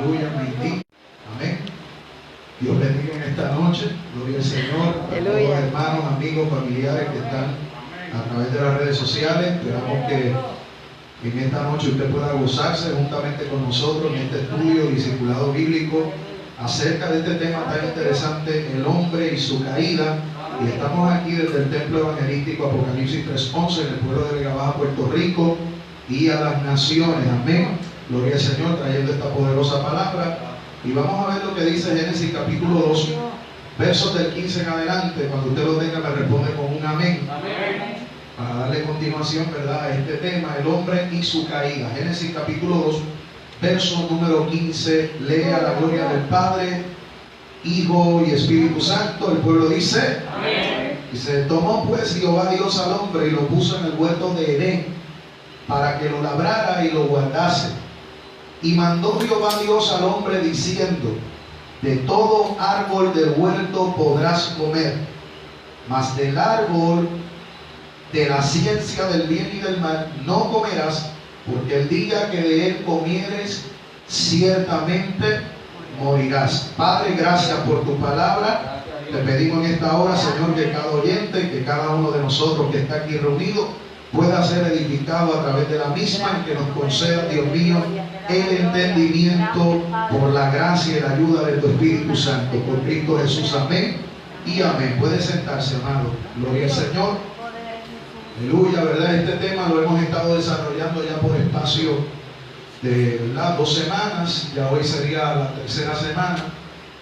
aleluya, Haití. Amén. Dios bendiga en esta noche. Gloria al Señor. A todos los hermanos, amigos, familiares que están a través de las redes sociales. Esperamos que en esta noche usted pueda gozarse juntamente con nosotros en este estudio discipulado bíblico acerca de este tema tan interesante, el hombre y su caída. Y estamos aquí desde el Templo Evangelístico Apocalipsis 3:11 en el pueblo de Vega Baja, Puerto Rico, y a las naciones. Amén. Gloria al Señor, trayendo esta poderosa palabra. Y vamos a ver lo que dice Génesis capítulo 2, versos del 15 en adelante. Cuando usted lo tenga, me responde con un amén. Amén. Para darle continuación, ¿verdad?, a este tema, el hombre y su caída. Génesis capítulo 2, verso número 15. Lea la gloria del Padre, Hijo y Espíritu Santo. El pueblo dice: Amén. Dice: tomó pues Jehová Dios al hombre y lo puso en el huerto de Edén, para que lo labrara y lo guardase. Y mandó Jehová Dios al hombre diciendo: de todo árbol del huerto podrás comer, mas del árbol de la ciencia del bien y del mal no comerás, porque el día que de él comieres, ciertamente morirás. Padre, gracias por tu palabra. Te pedimos en esta hora, Señor, que cada oyente, que cada uno de nosotros que está aquí reunido pueda ser edificado a través de la misma, que nos conceda, Dios mío, el entendimiento por la gracia y la ayuda de tu Espíritu Santo. Por Cristo Jesús, amén y amén. Puede sentarse, amado. Gloria al Señor. Aleluya, ¿verdad? Este tema lo hemos estado desarrollando ya por espacio de, ¿verdad?, 2 semanas. Ya hoy sería la 3ª semana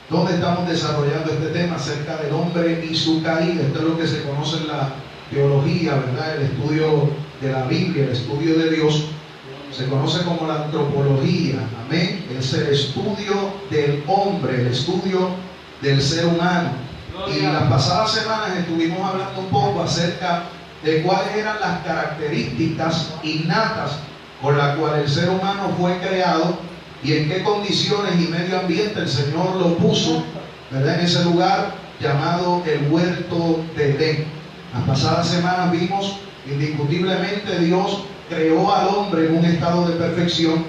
donde estamos desarrollando este tema acerca del hombre y su caída. Esto es lo que se conoce en la teología, ¿verdad?, el estudio de la Biblia, el estudio de Dios. Se conoce como la antropología. Amén. Es el estudio del hombre, el estudio del ser humano. Y las pasadas semanas estuvimos hablando un poco acerca de cuáles eran las características innatas con las cuales el ser humano fue creado y en qué condiciones y medio ambiente el Señor lo puso, ¿verdad?, en ese lugar llamado el huerto de Edén. Las pasadas semanas vimos indiscutiblemente Dios creó al hombre en un estado de perfección,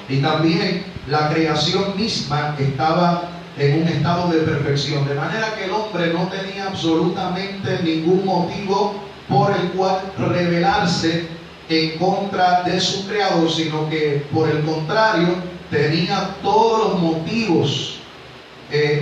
y también la creación misma estaba en un estado de perfección, de manera que el hombre no tenía absolutamente ningún motivo por el cual rebelarse en contra de su creador, sino que por el contrario tenía todos los motivos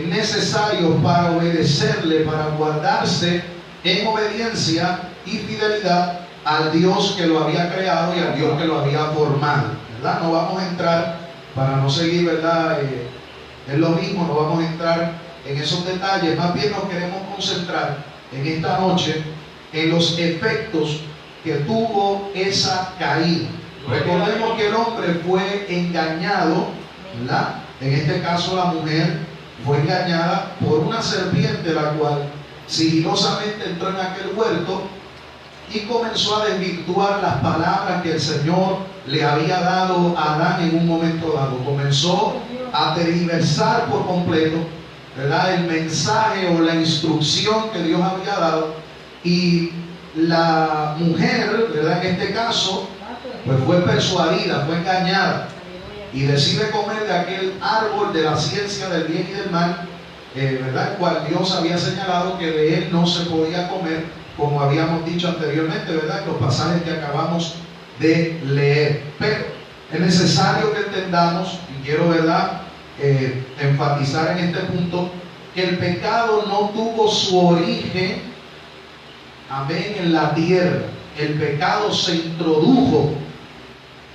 necesarios para obedecerle, para guardarse en obediencia y fidelidad al Dios que lo había creado y al Dios que lo había formado, ¿verdad? No vamos a entrar, para no seguir, ¿verdad?, es lo mismo, no vamos a entrar en esos detalles. Más bien nos queremos concentrar en esta noche en los efectos que tuvo esa caída. Recordemos que el hombre fue engañado, ¿verdad? En este caso la mujer fue engañada por una serpiente, la cual sigilosamente entró en aquel huerto y comenzó a desvirtuar las palabras que el Señor le había dado a Adán en un momento dado. Comenzó a tergiversar por completo, ¿verdad?, el mensaje o la instrucción que Dios había dado. Y la mujer, ¿verdad?, en este caso, pues fue persuadida, fue engañada y decide comer de aquel árbol de la ciencia del bien y del mal, ¿verdad?, el cual Dios había señalado que de él no se podía comer, como habíamos dicho anteriormente, ¿verdad?, los pasajes que acabamos de leer. Pero es necesario que entendamos, y quiero, ¿verdad?, enfatizar en este punto, que el pecado no tuvo su origen, amén, en la tierra. El pecado se introdujo,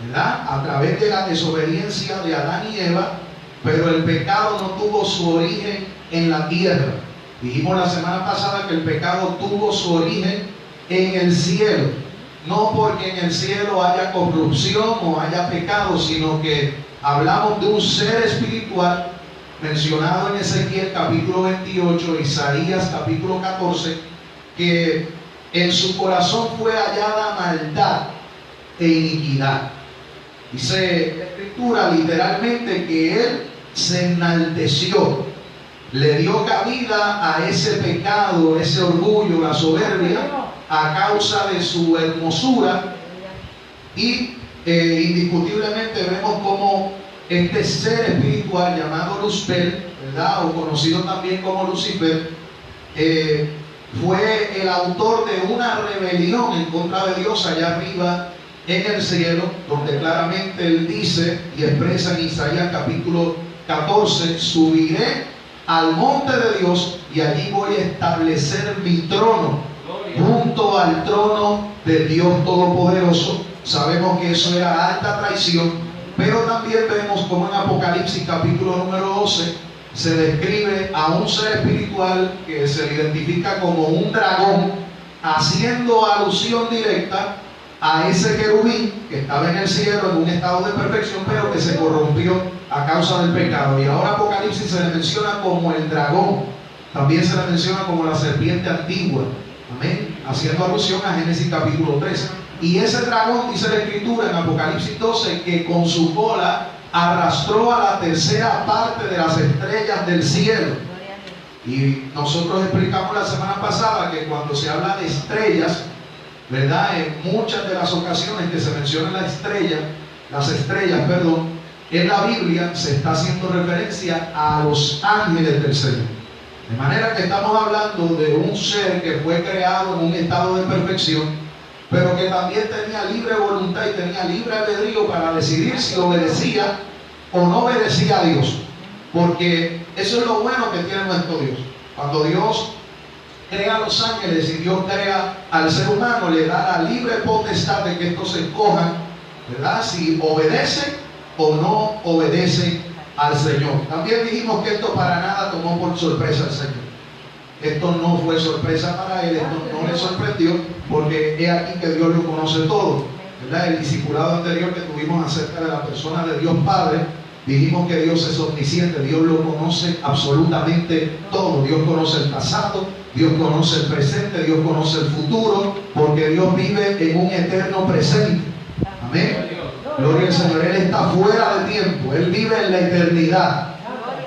¿verdad?, a través de la desobediencia de Adán y Eva, pero el pecado no tuvo su origen en la tierra. Dijimos la semana pasada que el pecado tuvo su origen en el cielo, no porque en el cielo haya corrupción o haya pecado, sino que hablamos de un ser espiritual mencionado en Ezequiel capítulo 28, Isaías capítulo 14, que en su corazón fue hallada maldad e iniquidad. Dice la Escritura literalmente que él se enalteció, le dio cabida a ese pecado, ese orgullo, la soberbia, a causa de su hermosura, y indiscutiblemente vemos cómo este ser espiritual llamado Luzbel, ¿verdad?, o conocido también como Lucifer, fue el autor de una rebelión en contra de Dios allá arriba en el cielo, donde claramente él dice y expresa en Isaías capítulo 14: subiré al monte de Dios y allí voy a establecer mi trono, junto al trono de Dios Todopoderoso. Sabemos que eso era alta traición, pero también vemos como en Apocalipsis capítulo número 12 se describe a un ser espiritual que se le identifica como un dragón, haciendo alusión directa a ese querubín que estaba en el cielo en un estado de perfección, pero que se corrompió a causa del pecado. Y ahora Apocalipsis se le menciona como el dragón, también se le menciona como la serpiente antigua, amén, haciendo alusión a Génesis capítulo 13. Y ese dragón, dice la Escritura en Apocalipsis 12, que con su cola arrastró a la tercera parte de las estrellas del cielo. Y nosotros explicamos la semana pasada que cuando se habla de estrellas, ¿verdad?, en muchas de las ocasiones que se menciona las estrellas, en la Biblia se está haciendo referencia a los ángeles del Señor. De manera que estamos hablando de un ser que fue creado en un estado de perfección, pero que también tenía libre voluntad y tenía libre albedrío para decidir si obedecía o no obedecía a Dios. Porque eso es lo bueno que tiene nuestro Dios. Cuando Dios crea a los ángeles y Dios crea al ser humano, le da la libre potestad de que estos se escojan, ¿verdad?, si obedecen o no obedecen al Señor. También dijimos que esto para nada tomó por sorpresa al Señor. Esto no fue sorpresa para él, esto no le sorprendió, porque es aquí que Dios lo conoce todo, ¿verdad? El discipulado anterior que tuvimos acerca de la persona de Dios Padre, dijimos que Dios es omnisciente, Dios lo conoce absolutamente todo. Dios conoce el pasado, Dios conoce el presente, Dios conoce el futuro, porque Dios vive en un eterno presente. Amén. Gloria al Señor. Él está fuera de tiempo, Él vive en la eternidad.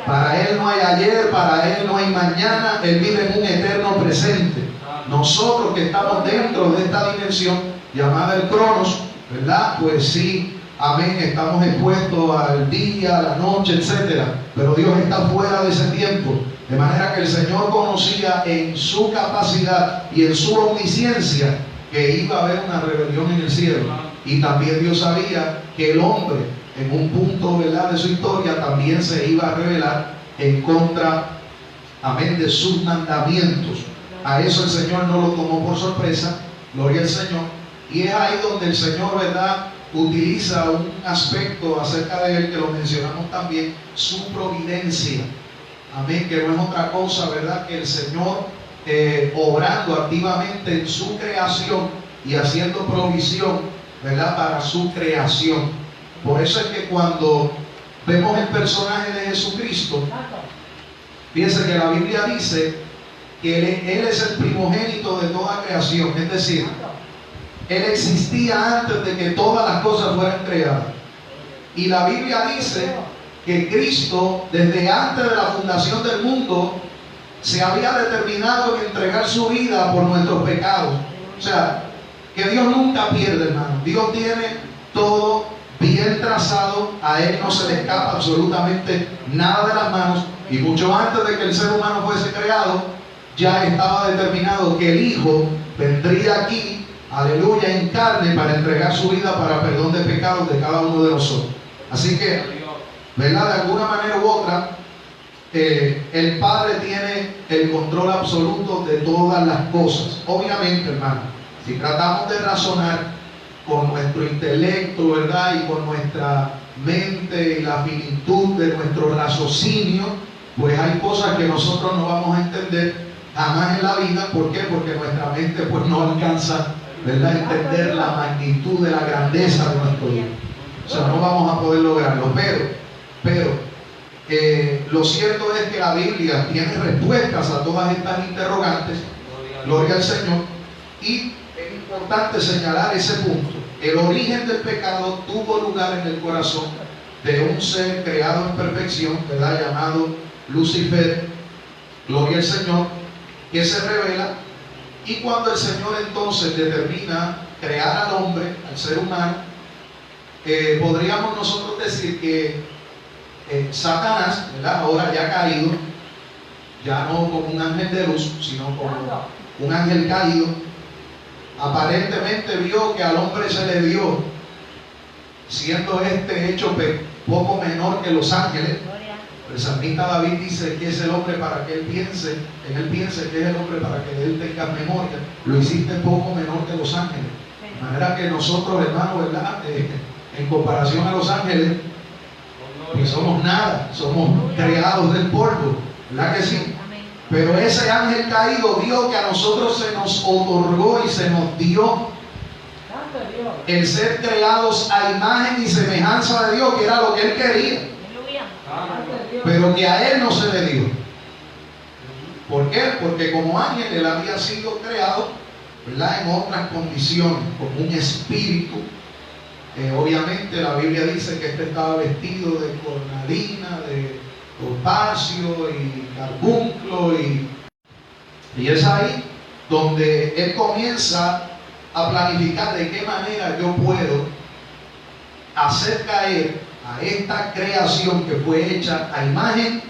Para Él no hay ayer, para Él no hay mañana, Él vive en un eterno presente. Nosotros que estamos dentro de esta dimensión llamada el Cronos, ¿verdad?, pues sí, amén, estamos expuestos al día, a la noche, etcétera. Pero Dios está fuera de ese tiempo. De manera que el Señor conocía en su capacidad y en su omnisciencia que iba a haber una rebelión en el cielo. Y también Dios sabía que el hombre, en un punto, ¿verdad?, de su historia, también se iba a rebelar en contra, amén, de sus mandamientos. A eso el Señor no lo tomó por sorpresa, gloria al Señor. Y es ahí donde el Señor, ¿verdad?, utiliza un aspecto acerca de Él que lo mencionamos también, su providencia. Amén, que no es otra cosa, ¿verdad?, que el Señor obrando activamente en su creación y haciendo provisión, ¿verdad?, para su creación. Por eso es que cuando vemos el personaje de Jesucristo, fíjense que la Biblia dice que Él es el primogénito de toda creación, es decir, Él existía antes de que todas las cosas fueran creadas. Y la Biblia dice que Cristo, desde antes de la fundación del mundo, se había determinado en entregar su vida por nuestros pecados. O sea, que Dios nunca pierde, hermano. Dios tiene todo bien trazado, a Él no se le escapa absolutamente nada de las manos. Y mucho antes de que el ser humano fuese creado, ya estaba determinado que el Hijo vendría aquí, aleluya, en carne, para entregar su vida para perdón de pecados de cada uno de nosotros. Así que, ¿verdad?, de alguna manera u otra, el Padre tiene el control absoluto de todas las cosas. Obviamente, hermano, si tratamos de razonar con nuestro intelecto, ¿verdad?, y con nuestra mente y la finitud de nuestro raciocinio, pues hay cosas que nosotros no vamos a entender jamás en la vida. ¿Por qué? Porque nuestra mente pues no alcanza, ¿verdad?, a entender la magnitud de la grandeza de nuestro Dios. O sea, no vamos a poder lograrlo. Pero lo cierto es que la Biblia tiene respuestas a todas estas interrogantes. Gloria al Señor. Y es importante señalar ese punto. El origen del pecado tuvo lugar en el corazón de un ser creado en perfección, ¿verdad?, llamado Lucifer, gloria al Señor, que se revela. Y cuando el Señor entonces determina crear al hombre, al ser humano, podríamos nosotros decir que Satanás, ¿verdad? Ahora ya caído, ya no como un ángel de luz, sino como un ángel caído, aparentemente vio que al hombre se le dio, siendo este hecho poco menor que los ángeles. El salmista David dice que es el hombre para que él piense que es el hombre para que él tenga memoria. Lo hiciste poco menor que los ángeles. De manera que nosotros, hermanos, ¿verdad? En comparación a los ángeles, pues somos nada, somos creados del polvo, ¿verdad que sí? Pero ese ángel caído vio que a nosotros se nos otorgó y se nos dio el ser creados a imagen y semejanza de Dios, que era lo que él quería, pero que a él no se le dio. ¿Por qué? Porque como ángel él había sido creado, ¿verdad?, en otras condiciones, como un espíritu. Obviamente la Biblia dice que este estaba vestido de cornalina, de topacio y carbunclo, y es ahí donde él comienza a planificar de qué manera yo puedo hacer caer a esta creación que fue hecha a imagen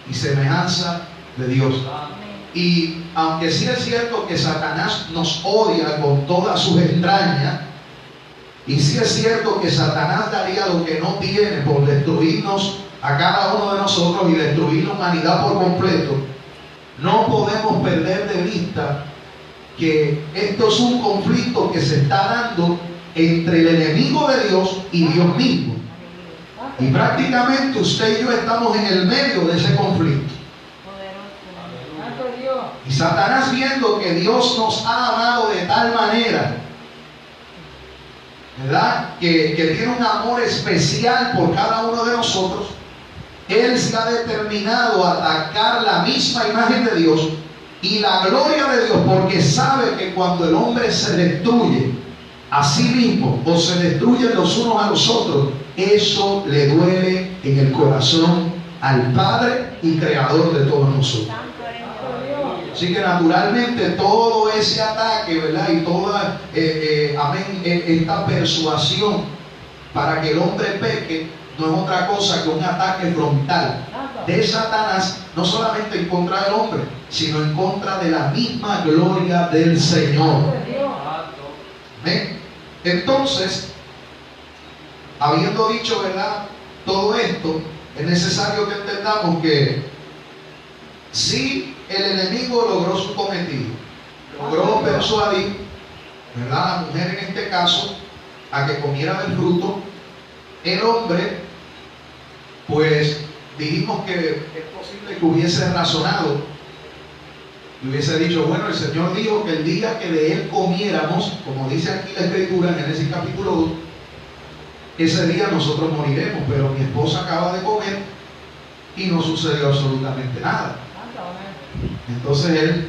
y semejanza de Dios. Y aunque sí es cierto que Satanás nos odia con todas sus entrañas, y sí es cierto que Satanás daría lo que no tiene por destruirnos a cada uno de nosotros y destruir la humanidad por completo, no podemos perder de vista que esto es un conflicto que se está dando entre el enemigo de Dios y Dios mismo. Y prácticamente usted y yo estamos en el medio de ese conflicto. Y Satanás, viendo que Dios nos ha amado de tal manera, ¿verdad?, que tiene un amor especial por cada uno de nosotros, él se ha determinado a atacar la misma imagen de Dios y la gloria de Dios, porque sabe que cuando el hombre se destruye a sí mismo o se destruyen los unos a los otros, eso le duele en el corazón al Padre y Creador de todos nosotros. Así que naturalmente todo ese ataque, ¿verdad?, y toda esta persuasión para que el hombre peque no es otra cosa que un ataque frontal de Satanás, no solamente en contra del hombre, sino en contra de la misma gloria del Señor. ¿Ven? Entonces, habiendo dicho, ¿verdad?, todo esto, es necesario que entendamos que si el enemigo logró su cometido, logró persuadir, ¿verdad?, a la mujer en este caso, a que comiera del fruto, el hombre, pues dijimos que es posible que hubiese razonado y hubiese dicho, bueno, el Señor dijo que el día que de él comiéramos, como dice aquí la Escritura en Génesis capítulo 2, ese día nosotros moriremos, pero mi esposa acaba de comer y no sucedió absolutamente nada. Entonces él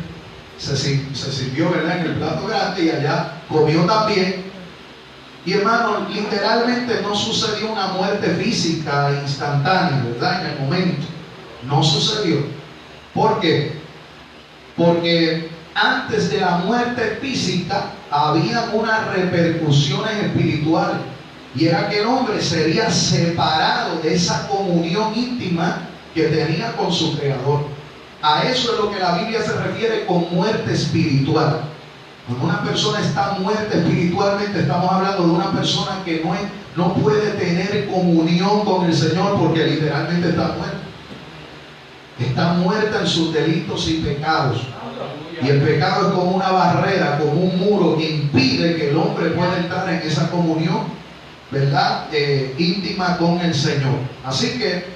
se sirvió, ¿verdad?, en el plato grande y allá comió también. Y hermano, literalmente no sucedió una muerte física instantánea, ¿verdad?, en el momento. No sucedió. ¿Por qué? Porque antes de la muerte física había unas repercusiones espirituales. Y era que el hombre sería separado de esa comunión íntima que tenía con su Creador. A eso es lo que la Biblia se refiere con muerte espiritual. Cuando una persona está muerta espiritualmente, estamos hablando de una persona que no puede tener comunión con el Señor porque literalmente está muerta. Está muerta en sus delitos y pecados. Y el pecado es como una barrera, como un muro que impide que el hombre pueda entrar en esa comunión, ¿verdad?, íntima con el Señor. Así que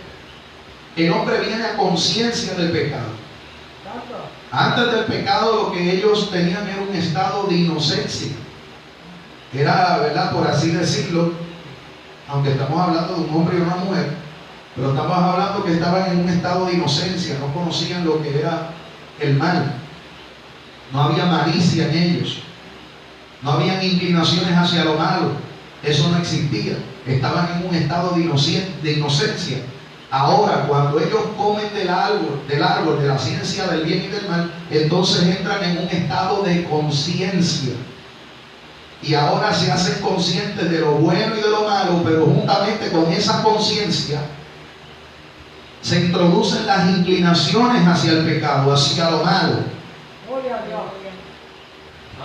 el hombre viene a conciencia del pecado. Antes del pecado lo que ellos tenían era un estado de inocencia. Era, ¿verdad?, por así decirlo, aunque estamos hablando de un hombre y una mujer, pero estamos hablando que estaban en un estado de inocencia, no conocían lo que era el mal. No había malicia en ellos. No habían inclinaciones hacia lo malo. Eso no existía. Estaban en un estado de inocencia. Ahora, cuando ellos comen del árbol de la ciencia del bien y del mal, entonces entran en un estado de conciencia. Y ahora se hacen conscientes de lo bueno y de lo malo, pero juntamente con esa conciencia se introducen las inclinaciones hacia el pecado, hacia lo malo.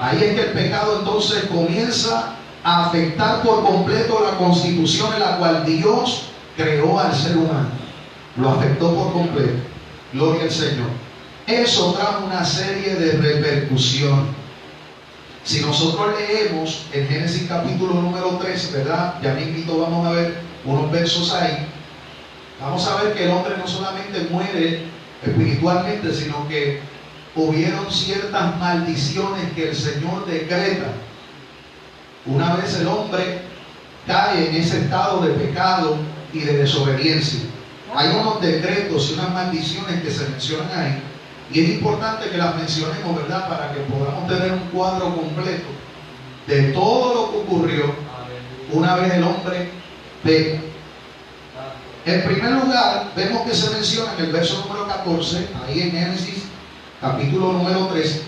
Ahí es que el pecado entonces comienza a afectar por completo la constitución en la cual Dios creó al ser humano. Lo afectó por completo. Gloria al Señor. Eso trajo una serie de repercusiones. Si nosotros leemos en Génesis capítulo número 3, ¿verdad? Ya mismito vamos a ver unos versos ahí. Vamos a ver que el hombre no solamente muere espiritualmente, sino que hubieron ciertas maldiciones que el Señor decreta. Una vez el hombre cae en ese estado de pecado y de desobediencia, hay unos decretos y unas maldiciones que se mencionan ahí, y es importante que las mencionemos, ¿verdad?, para que podamos tener un cuadro completo de todo lo que ocurrió una vez el hombre peca. En primer lugar, vemos que se menciona en el verso número 14, ahí en Génesis capítulo número 3,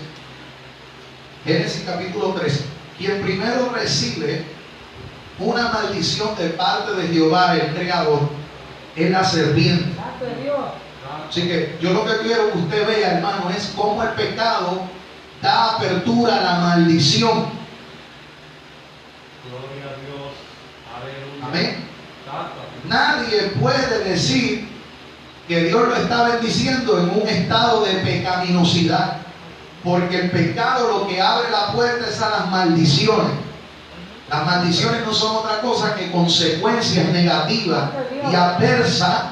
Génesis capítulo 3, quien primero recibe una maldición de parte de Jehová, el Creador, es la serpiente. Así que yo lo que quiero que usted vea, hermano, es cómo el pecado da apertura a la maldición. Gloria a Dios. Aleluya. Amén. Nadie puede decir que Dios lo está bendiciendo en un estado de pecaminosidad, porque el pecado lo que abre la puerta es a las maldiciones. Las maldiciones no son otra cosa que consecuencias negativas y adversas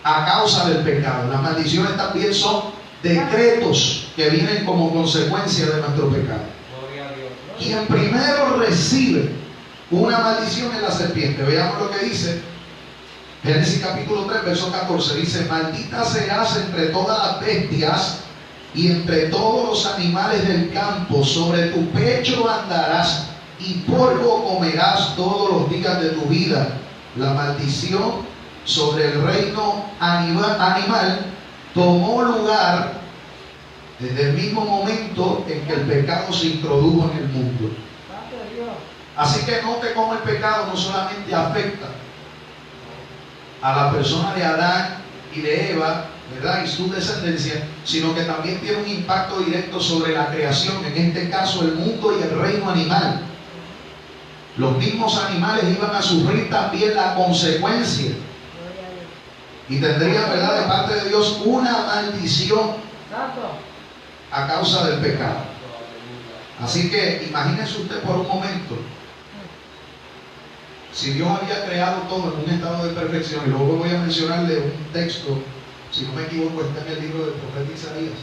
a causa del pecado. Las maldiciones también son decretos que vienen como consecuencia de nuestro pecado. Quien primero recibe una maldición es la serpiente. Veamos lo que dice Génesis capítulo 3, verso 14. Dice: maldita serás entre todas las bestias y entre todos los animales del campo. Sobre tu pecho andarás y polvo comerás todos los días de tu vida. La maldición sobre el reino animal tomó lugar desde el mismo momento en que el pecado se introdujo en el mundo. Así que note cómo el pecado no solamente afecta a la persona de Adán y de Eva, ¿verdad?, y su descendencia, sino que también tiene un impacto directo sobre la creación, en este caso el mundo y el reino animal. Los mismos animales iban a sufrir también la consecuencia y tendrían, ¿verdad?, de parte de Dios una maldición a causa del pecado. Así que imagínese usted por un momento, si Dios había creado todo en un estado de perfección, y luego voy a mencionarle un texto, si no me equivoco está en el libro del profeta Isaías,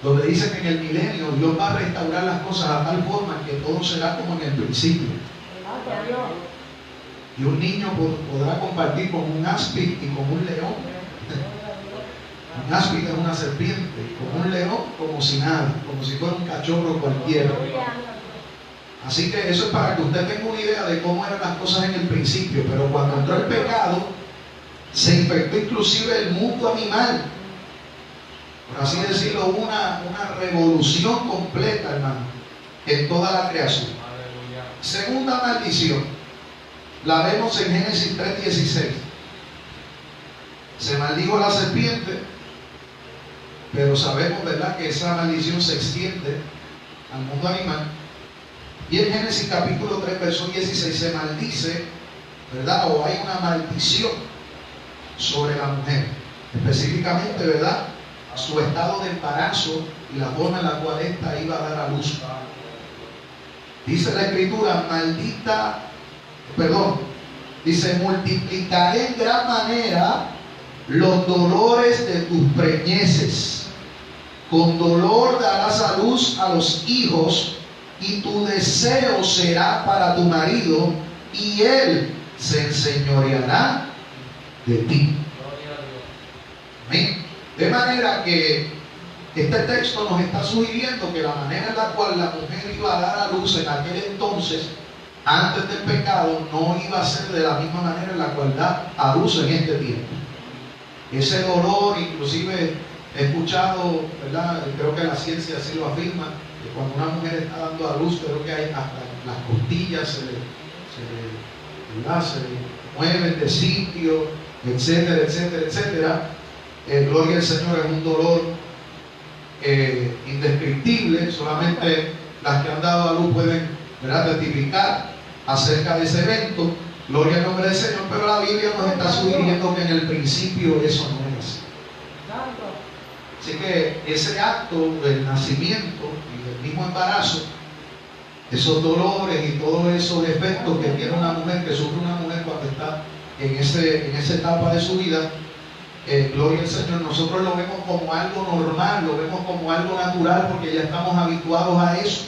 donde dice que en el milenio Dios va a restaurar las cosas a tal forma que todo será como en el principio. Y un niño podrá compartir con un áspid y con un león. Un áspid es una serpiente, con un león como si nada, como si fuera un cachorro cualquiera. Así que eso es para que usted tenga una idea de cómo eran las cosas en el principio. Pero cuando entró el pecado, se infectó inclusive el mundo animal. Por así decirlo, una revolución completa, hermano, en toda la creación. Segunda maldición, la vemos en Génesis 3:16. Se maldijo la serpiente, pero sabemos, ¿verdad?, que esa maldición se extiende al mundo animal. Y en Génesis capítulo 3, verso 16, se maldice, ¿verdad?, o hay una maldición sobre la mujer, específicamente, ¿verdad?, su estado de embarazo y la forma en la cual ésta iba a dar a luz. Dice la Escritura, dice: multiplicaré en gran manera los dolores de tus preñeces. Con dolor darás a luz a los hijos, y tu deseo será para tu marido, y él se enseñoreará de ti. Amén. De manera que este texto nos está sugiriendo que la manera en la cual la mujer iba a dar a luz en aquel entonces, antes del pecado, no iba a ser de la misma manera en la cual da a luz en este tiempo. Ese dolor, inclusive he escuchado, ¿verdad?, creo que la ciencia así lo afirma, que cuando una mujer está dando a luz, creo que hay hasta las costillas se mueven de sitio, etcétera, etcétera, etcétera. Gloria al Señor, es un dolor indescriptible. Solamente las que han dado a luz pueden, ¿verdad?, testificar acerca de ese evento. Gloria al nombre del Señor, pero la Biblia nos está sugiriendo que en el principio eso no es así. Así que ese acto del nacimiento y del mismo embarazo, esos dolores y todos esos efectos que tiene una mujer, que sufre una mujer cuando está en esa etapa de su vida, gloria al Señor, nosotros lo vemos como algo normal, lo vemos como algo natural, porque ya estamos habituados a eso.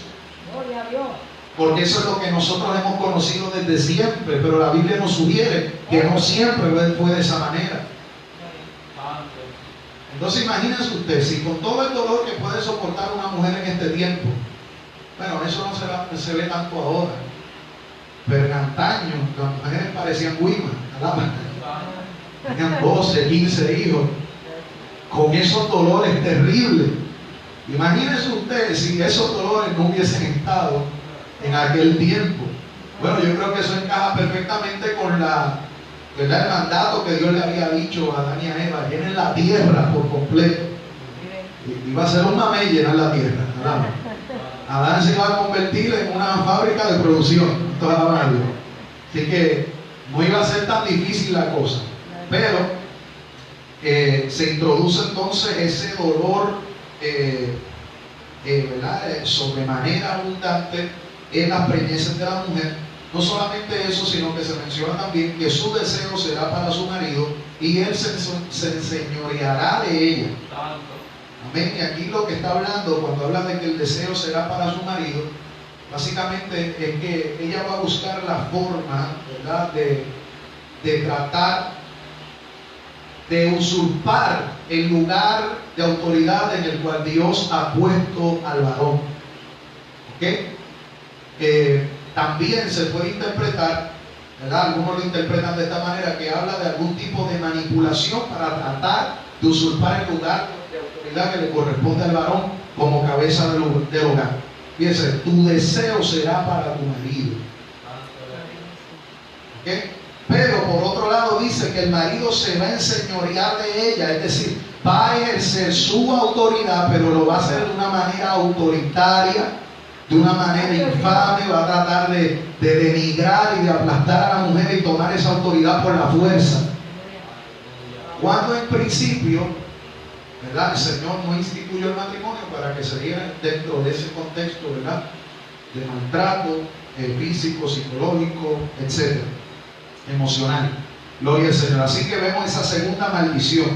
Gloria a Dios. Porque eso es lo que nosotros hemos conocido desde siempre, pero la Biblia nos sugiere que no siempre fue de esa manera. Entonces imagínense usted, si con todo el dolor que puede soportar una mujer en este tiempo, bueno, eso no se ve tanto ahora, pero en antaño las mujeres parecían Wiman, tenían 12, 15 hijos, con esos dolores terribles. Imagínense usted si esos dolores no hubiesen estado en aquel tiempo. Bueno, yo creo que eso encaja perfectamente con ¿verdad?, el mandato que Dios le había dicho a Adán y a Eva: llenen la tierra por completo. Iba a ser un mamey llenar la tierra. Adán se iba a convertir en una fábrica de producción. Así que no iba a ser tan difícil la cosa. Pero se introduce entonces ese dolor ¿verdad?, sobremanera abundante en las preñeces de la mujer. No solamente eso, sino que se menciona también que su deseo será para su marido y él se enseñoreará de ella. Amén. Y aquí lo que está hablando, cuando habla de que el deseo será para su marido, básicamente es que ella va a buscar la forma, ¿verdad?, de tratar de usurpar el lugar de autoridad en el cual Dios ha puesto al varón. ¿Ok? También se puede interpretar, ¿verdad?, algunos lo interpretan de esta manera, que habla de algún tipo de manipulación para tratar de usurpar el lugar de autoridad que le corresponde al varón como cabeza del hogar. Fíjense, tu deseo será para tu marido. ¿Ok? Pero por otro lado dice que el marido se va a enseñorear de ella, es decir, va a ejercer su autoridad, pero lo va a hacer de una manera autoritaria, de una manera infame. Va a tratar de denigrar y de aplastar a la mujer y tomar esa autoridad por la fuerza. Cuando en principio, ¿verdad?, el Señor no instituyó el matrimonio para que se diera dentro de ese contexto, ¿verdad?, de maltrato físico, psicológico, etcétera, emocional. Gloria al Señor. Así que vemos esa segunda maldición,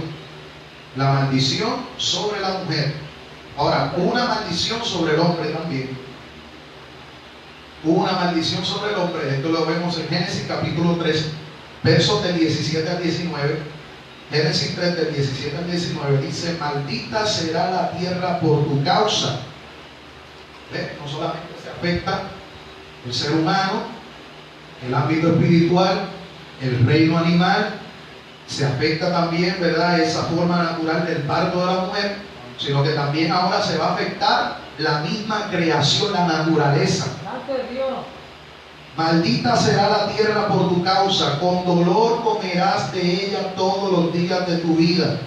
la maldición sobre la mujer. Ahora, una maldición sobre el hombre también. Hubo una maldición sobre el hombre. Esto lo vemos en Génesis capítulo 3, versos del 17 al 19. Génesis 3 del 17 al 19 dice: maldita será la tierra por tu causa. ¿Ves? No solamente se afecta el ser humano, el ámbito espiritual, el reino animal, se afecta también, ¿verdad?, esa forma natural del parto de la mujer, sino que también ahora se va a afectar la misma creación, la naturaleza. Maldita será la tierra por tu causa, con dolor comerás de ella todos los días de tu vida,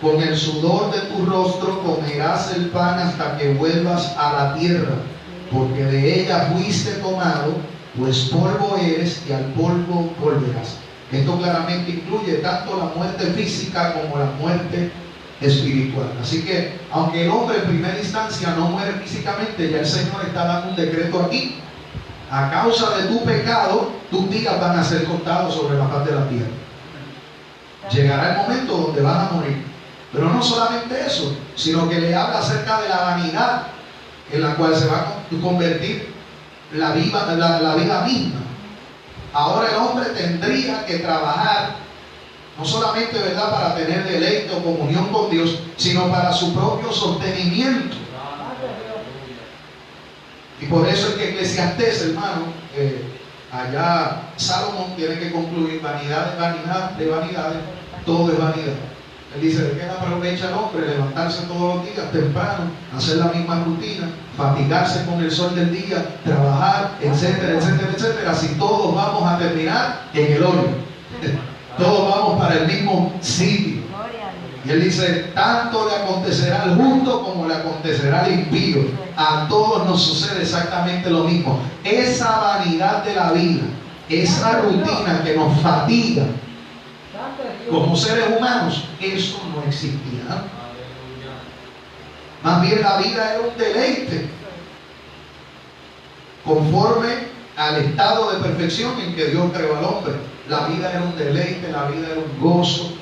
con el sudor de tu rostro comerás el pan hasta que vuelvas a la tierra, porque de ella fuiste tomado, pues polvo eres y al polvo volverás. Esto claramente incluye tanto la muerte física como la muerte espiritual. Así que, aunque el hombre en primera instancia no muere físicamente, ya el Señor está dando un decreto aquí: a causa de tu pecado, tus días van a ser contados sobre la faz de la tierra. Llegará el momento donde vas a morir. Pero no solamente eso, sino que le habla acerca de la vanidad en la cual se va a convertir la vida misma. Ahora el hombre tendría que trabajar, no solamente, ¿verdad?, para tener deleite o comunión con Dios, sino para su propio sostenimiento. Y por eso es que Eclesiastés, hermano, allá Salomón tiene que concluir: vanidad de vanidades, todo es vanidad. Él dice: ¿de qué aprovecha el hombre levantarse todos los días temprano, hacer la misma rutina, fatigarse con el sol del día, trabajar, etcétera, etcétera, etcétera, si todos vamos a terminar en el hoyo? Todos vamos para el mismo sitio. Y él dice, tanto le acontecerá al justo como le acontecerá al impío. A todos nos sucede exactamente lo mismo. Esa vanidad de la vida, esa rutina que nos fatiga como seres humanos, eso no existía. Más bien la vida era un deleite, conforme al estado de perfección en que Dios creó al hombre. La vida era un deleite, la vida era un gozo.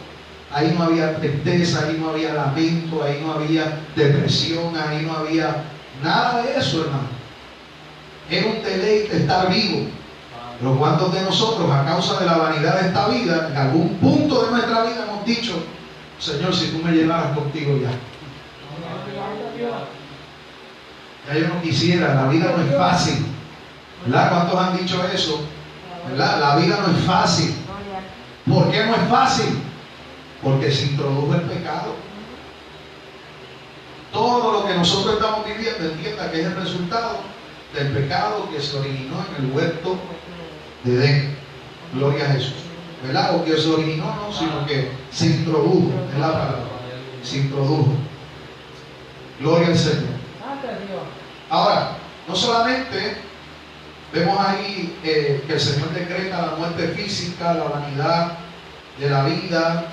Ahí no había tristeza, ahí no había lamento, ahí no había depresión, ahí no había nada de eso, hermano. Era un deleite estar vivo. Pero ¿cuántos de nosotros, a causa de la vanidad de esta vida, en algún punto de nuestra vida hemos dicho, Señor, si tú me llevaras contigo ya? Ya yo no quisiera, la vida no es fácil. ¿Verdad? ¿Cuántos han dicho eso? ¿Verdad? La vida no es fácil. ¿Por qué no es fácil? Porque se introdujo el pecado. Todo lo que nosotros estamos viviendo, entienda que es el resultado del pecado que se originó en el huerto de Edén. Gloria a Jesús. ¿Verdad? O que se originó, no, sino que se introdujo, es la palabra. Se introdujo. Gloria al Señor. Ahora, no solamente vemos ahí que el Señor decreta la muerte física, la vanidad de la vida.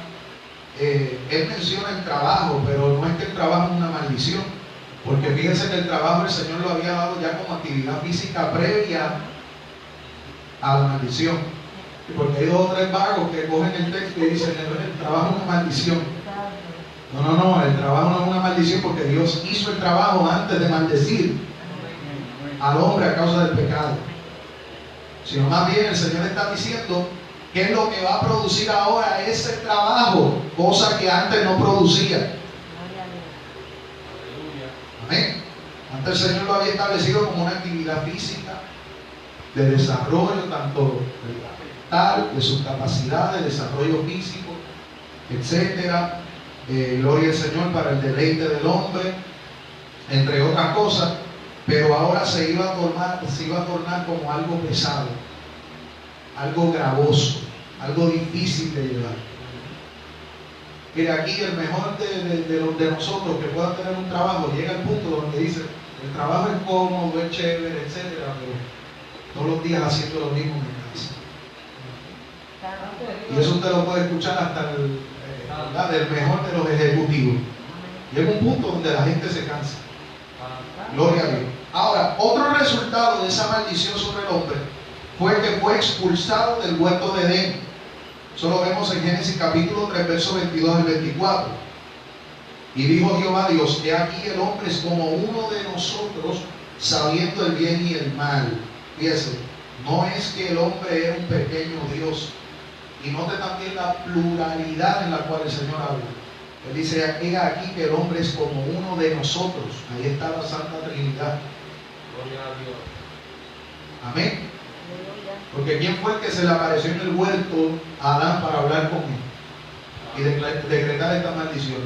Él menciona el trabajo, pero no es que el trabajo es una maldición, porque fíjense que el trabajo el Señor lo había dado ya como actividad física previa a la maldición. Porque hay dos o tres vagos que cogen el texto y dicen el trabajo es una maldición. No, el trabajo no es una maldición, porque Dios hizo el trabajo antes de maldecir al hombre a causa del pecado. Sino más bien el Señor está diciendo ¿qué es lo que va a producir ahora ese trabajo? Cosa que antes no producía. Amén. Antes el Señor lo había establecido como una actividad física de desarrollo, tanto mental, de sus capacidades, de desarrollo físico, etcétera. Gloria al Señor para el deleite del hombre, entre otras cosas. Pero ahora se iba a tornar como algo pesado, algo gravoso, algo difícil de llevar. Mire, aquí el mejor de nosotros que pueda tener un trabajo llega al punto donde dice, el trabajo es cómodo, es chévere, etcétera, pero todos los días haciendo lo mismo me cansa. Y eso usted lo puede escuchar hasta del mejor de los ejecutivos. Llega un punto donde la gente se cansa. Gloria a Dios. Ahora, otro resultado de esa maldición sobre el hombre fue que fue expulsado del huerto de Edén. Eso lo vemos en Génesis capítulo 3, versos 22 al 24. Y dijo Jehová Dios, he aquí el hombre es como uno de nosotros, sabiendo el bien y el mal. Fíjese, no es que el hombre era un pequeño Dios. Y note también la pluralidad en la cual el Señor habla. Él dice, he aquí que el hombre es como uno de nosotros. Ahí está la Santa Trinidad. Gloria a Dios. Amén. Porque ¿quién fue el que se le apareció en el huerto a Adán para hablar con él y decretar esta maldición?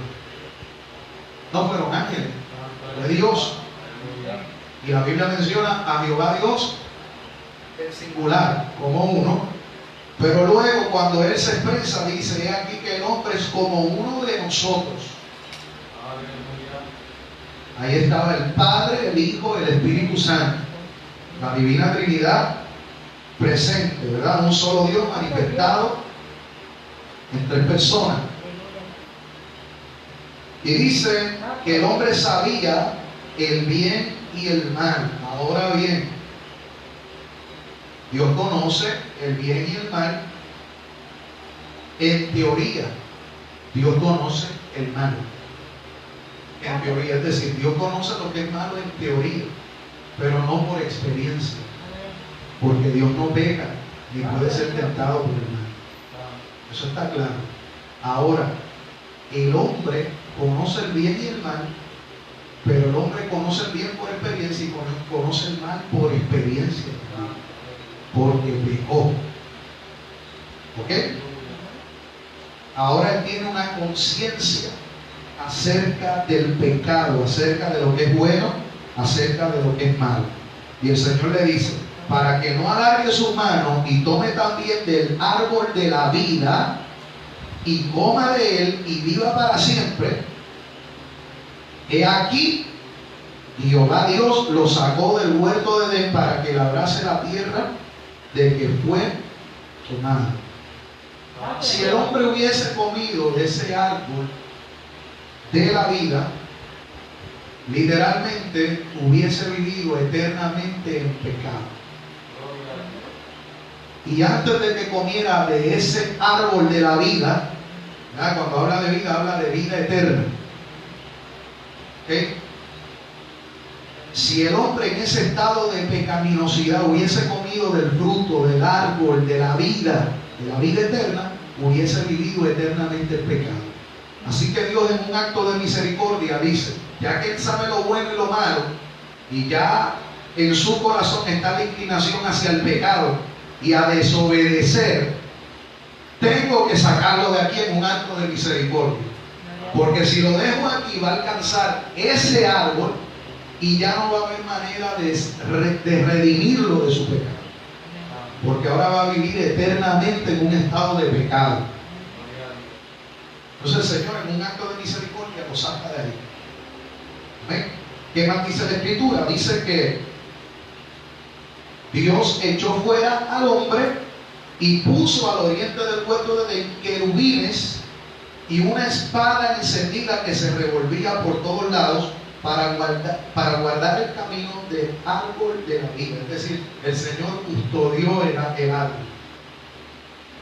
No fueron ángeles, fue Dios. Y la Biblia menciona a Jehová Dios en singular, como uno. Pero luego cuando Él se expresa dice, he aquí que el hombre es como uno de nosotros. Ahí estaba el Padre, el Hijo, el Espíritu Santo, la Divina Trinidad presente, ¿verdad? Un solo Dios manifestado en tres personas. Y dice que el hombre sabía el bien y el mal. Ahora bien, Dios conoce el bien y el mal en teoría. Dios conoce el mal en teoría, es decir, Dios conoce lo que es malo en teoría, pero no por experiencia, porque Dios no peca ni puede ser tentado por el mal. Eso está claro. Ahora, el hombre conoce el bien y el mal, pero el hombre conoce el bien por experiencia y conoce el mal por experiencia, porque pecó. ¿Ok? Ahora él tiene una conciencia acerca del pecado, acerca de lo que es bueno, acerca de lo que es malo. Y el Señor le dice, para que no alargue su mano y tome también del árbol de la vida y coma de él y viva para siempre. He aquí, Jehová Dios lo sacó del huerto de Edén para que labrase la tierra de que fue tomada. Si el hombre hubiese comido de ese árbol de la vida, literalmente hubiese vivido eternamente en pecado. Y antes de que comiera de ese árbol de la vida, ¿verdad? Cuando habla de vida eterna. ¿Okay? Si el hombre en ese estado de pecaminosidad hubiese comido del fruto del árbol de la vida eterna, hubiese vivido eternamente el pecado. Así que Dios, en un acto de misericordia, dice: ya que Él sabe lo bueno y lo malo, y ya en su corazón está la inclinación hacia el pecado y a desobedecer, tengo que sacarlo de aquí en un acto de misericordia. Porque si lo dejo aquí, va a alcanzar ese árbol y ya no va a haber manera de redimirlo de su pecado. Porque ahora va a vivir eternamente en un estado de pecado. Entonces el Señor, en un acto de misericordia, lo saca de ahí. ¿Amén? ¿Qué más dice la Escritura? Dice que Dios echó fuera al hombre y puso al oriente del huerto de Edén querubines y una espada encendida que se revolvía por todos lados para guardar el camino del árbol de la vida. Es decir, el Señor custodió el árbol.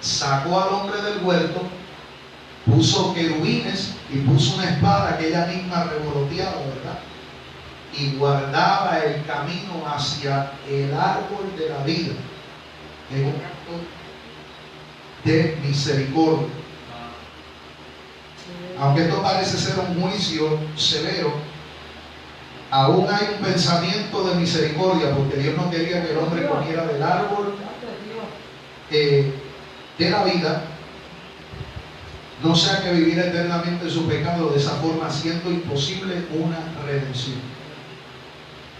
Sacó al hombre del huerto, puso querubines y puso una espada que ella misma revoloteaba, ¿verdad? Y guardaba el camino hacia el árbol de la vida en un acto de misericordia. Aunque esto parece ser un juicio severo, aún hay un pensamiento de misericordia, porque Dios no quería que el hombre comiera del árbol de la vida, no sea que viviera eternamente su pecado, de esa forma haciendo imposible una redención.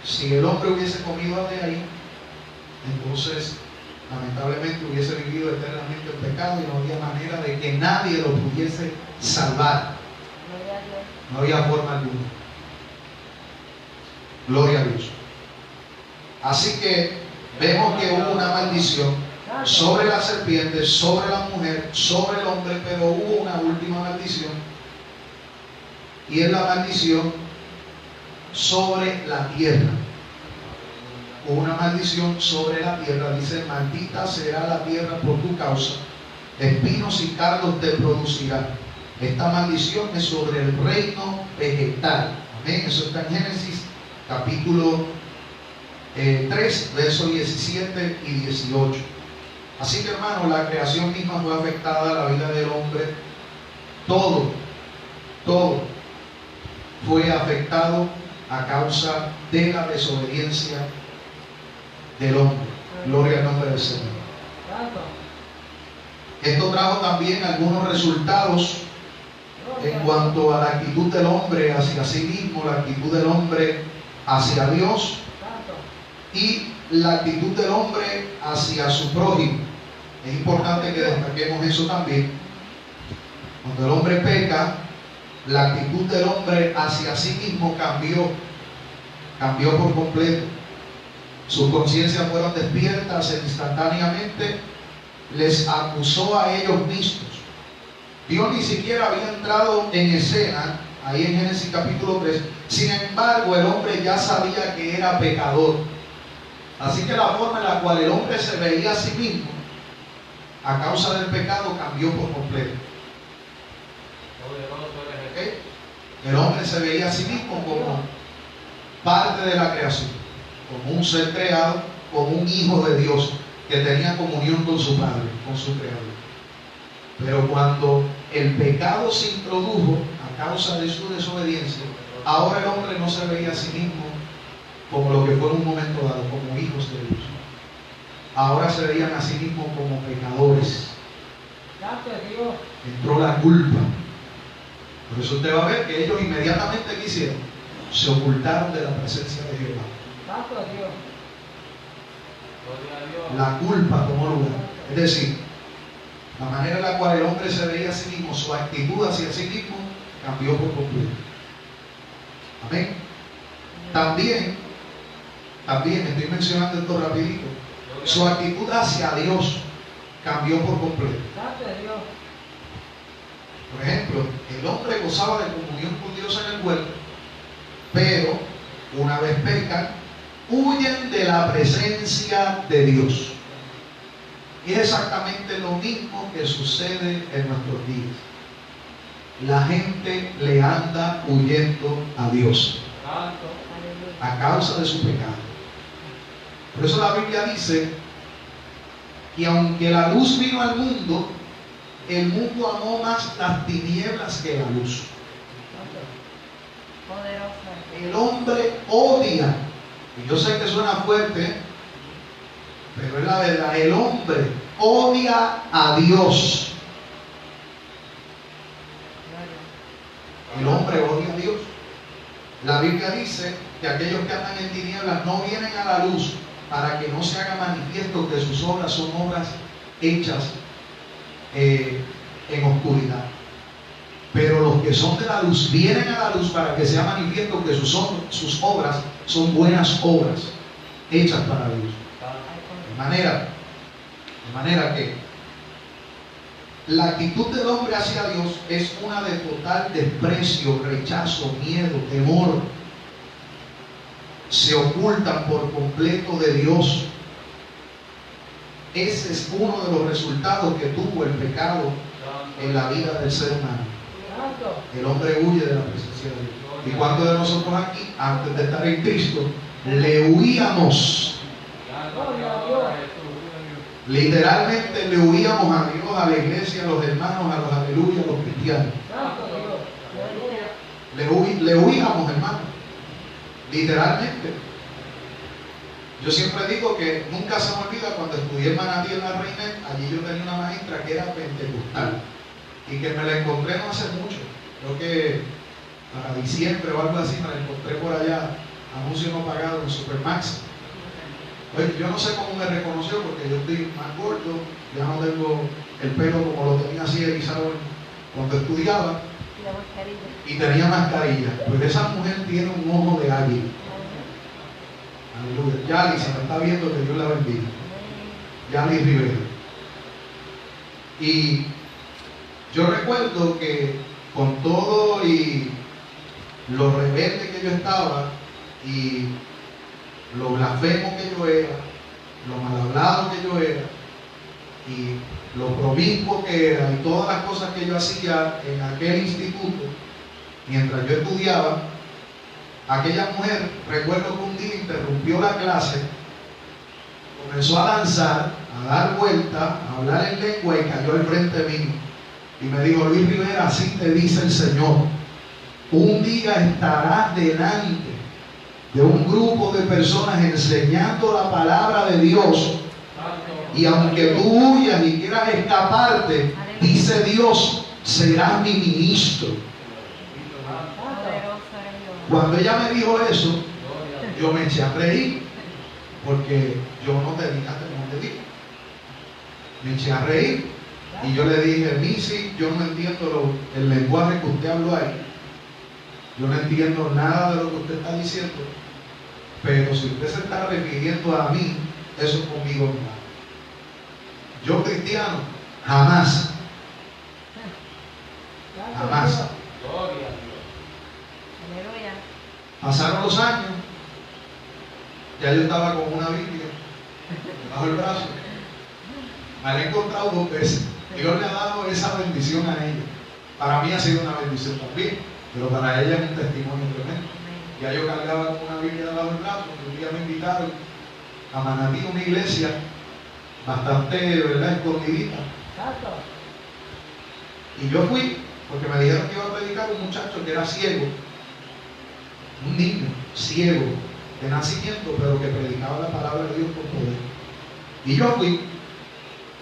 Si el hombre hubiese comido de ahí, entonces lamentablemente hubiese vivido eternamente el pecado y no había manera de que nadie lo pudiese salvar. No había forma alguna. Gloria a Dios. Así que vemos que hubo una maldición sobre la serpiente, sobre la mujer, sobre el hombre, pero hubo una última maldición, y es la maldición sobre la tierra. Hubo una maldición sobre la tierra. Dice: maldita será la tierra por tu causa, espinos y cardos te producirá. Esta maldición es sobre el reino vegetal. Amén. Eso está en Génesis capítulo 3, versos 17 y 18. Así que, hermano, la creación misma fue afectada, la vida del hombre, todo fue afectado a causa de la desobediencia del hombre. Gloria al nombre del Señor. Esto trajo también algunos resultados en cuanto a la actitud del hombre hacia sí mismo, la actitud del hombre hacia Dios y la actitud del hombre hacia su prójimo. Es importante que destaquemos eso también. Cuando el hombre peca, la actitud del hombre hacia sí mismo cambió por completo. Sus conciencias fueron despiertas e instantáneamente les acusó a ellos mismos. Dios ni siquiera había entrado en escena ahí en Génesis capítulo 3. Sin embargo, el hombre ya sabía que era pecador. Así que la forma en la cual el hombre se veía a sí mismo a causa del pecado cambió por completo. ¿Okay? El hombre se veía a sí mismo como parte de la creación, como un ser creado, como un hijo de Dios que tenía comunión con su Padre, con su Creador. Pero cuando el pecado se introdujo a causa de su desobediencia, ahora el hombre no se veía a sí mismo como lo que fue en un momento dado, como hijos de Dios. Ahora se veían a sí mismos como pecadores. Entró la culpa. Por eso usted va a ver que ellos inmediatamente, ¿qué hicieron? Se ocultaron de la presencia de Jehová. La culpa tomó lugar. Es decir, La manera en la cual el hombre se veía a sí mismo, su actitud hacia sí mismo, cambió por completo. Amén. También estoy mencionando esto rapidito, su actitud hacia Dios cambió por completo. Por ejemplo, el hombre gozaba de comunión con Dios en el huerto, pero una vez pecan, huyen de la presencia de Dios. Y es exactamente lo mismo que sucede en nuestros días. La gente le anda huyendo a Dios a causa de su pecado. Por eso la Biblia dice que aunque la luz vino al mundo, el mundo amó más las tinieblas que la luz. El hombre odia, y yo sé que suena fuerte, pero es la verdad, el hombre odia a Dios. El hombre odia a Dios. La Biblia dice que aquellos que andan en tinieblas no vienen a la luz para que no se haga manifiesto que sus obras son obras hechas en oscuridad. Pero los que son de la luz vienen a la luz para que sea manifiesto que sus obras son buenas obras hechas para Dios. De manera que la actitud del hombre hacia Dios es una de total desprecio, rechazo, miedo, temor. Se ocultan por completo de Dios. Ese es uno de los resultados que tuvo el pecado en la vida del ser humano. El hombre huye de la presencia de Dios. ¿Y cuántos de nosotros aquí, antes de estar en Cristo, le huíamos? Literalmente le huíamos a Dios, a la iglesia, a los hermanos, a los aleluyas, a los cristianos. Le huíamos, hermano. Literalmente. Yo siempre digo que nunca se me olvida cuando estudié en Manatí en la Reina, allí yo tenía una maestra que era pentecostal y que me la encontré no hace mucho, creo que para diciembre o algo así, me la encontré por allá, anuncio no pagado en Supermax. Oye, yo no sé cómo me reconoció porque yo estoy más gordo, ya no tengo el pelo como lo tenía así erizado cuando estudiaba y tenía mascarilla. Pues esa mujer tiene un ojo de águila. Aleluya. Yali, se me está viendo, que Dios la bendiga. Yali Rivera. Y yo recuerdo que con todo y lo rebelde que yo estaba y lo blasfemo que yo era, lo mal hablado que yo era y lo promiscuo que era y todas las cosas que yo hacía en aquel instituto mientras yo estudiaba, aquella mujer, recuerdo que un día interrumpió la clase, comenzó a danzar, a dar vueltas, a hablar en lengua y cayó al frente mío y me dijo: Luis Rivera, así te dice el Señor, un día estarás delante de un grupo de personas enseñando la palabra de Dios y aunque tú huyas y quieras escaparte, dice Dios, serás mi ministro. Cuando ella me dijo eso, yo me eché a reír porque yo no tenía temor de Dios. Me eché a reír y yo le dije: Missy, yo no entiendo el lenguaje que usted habló ahí, yo no entiendo nada de lo que usted está diciendo, pero si usted se está refiriendo a mí, eso conmigo no. Yo cristiano, jamás. Jamás. Pasaron los años, ya yo estaba con una Biblia bajo el brazo. Me la he encontrado 2 veces. Dios le ha dado esa bendición a ella. Para mí ha sido una bendición también, pero para ella es un testimonio tremendo. Ya yo cargaba con una Biblia bajo el brazo. Un día me invitaron a Manatí, una iglesia bastante, ¿verdad?, escondidita. Y yo fui porque me dijeron que iba a predicar un muchacho que era ciego, un niño ciego de nacimiento, pero que predicaba la palabra de Dios con poder. Y yo fui,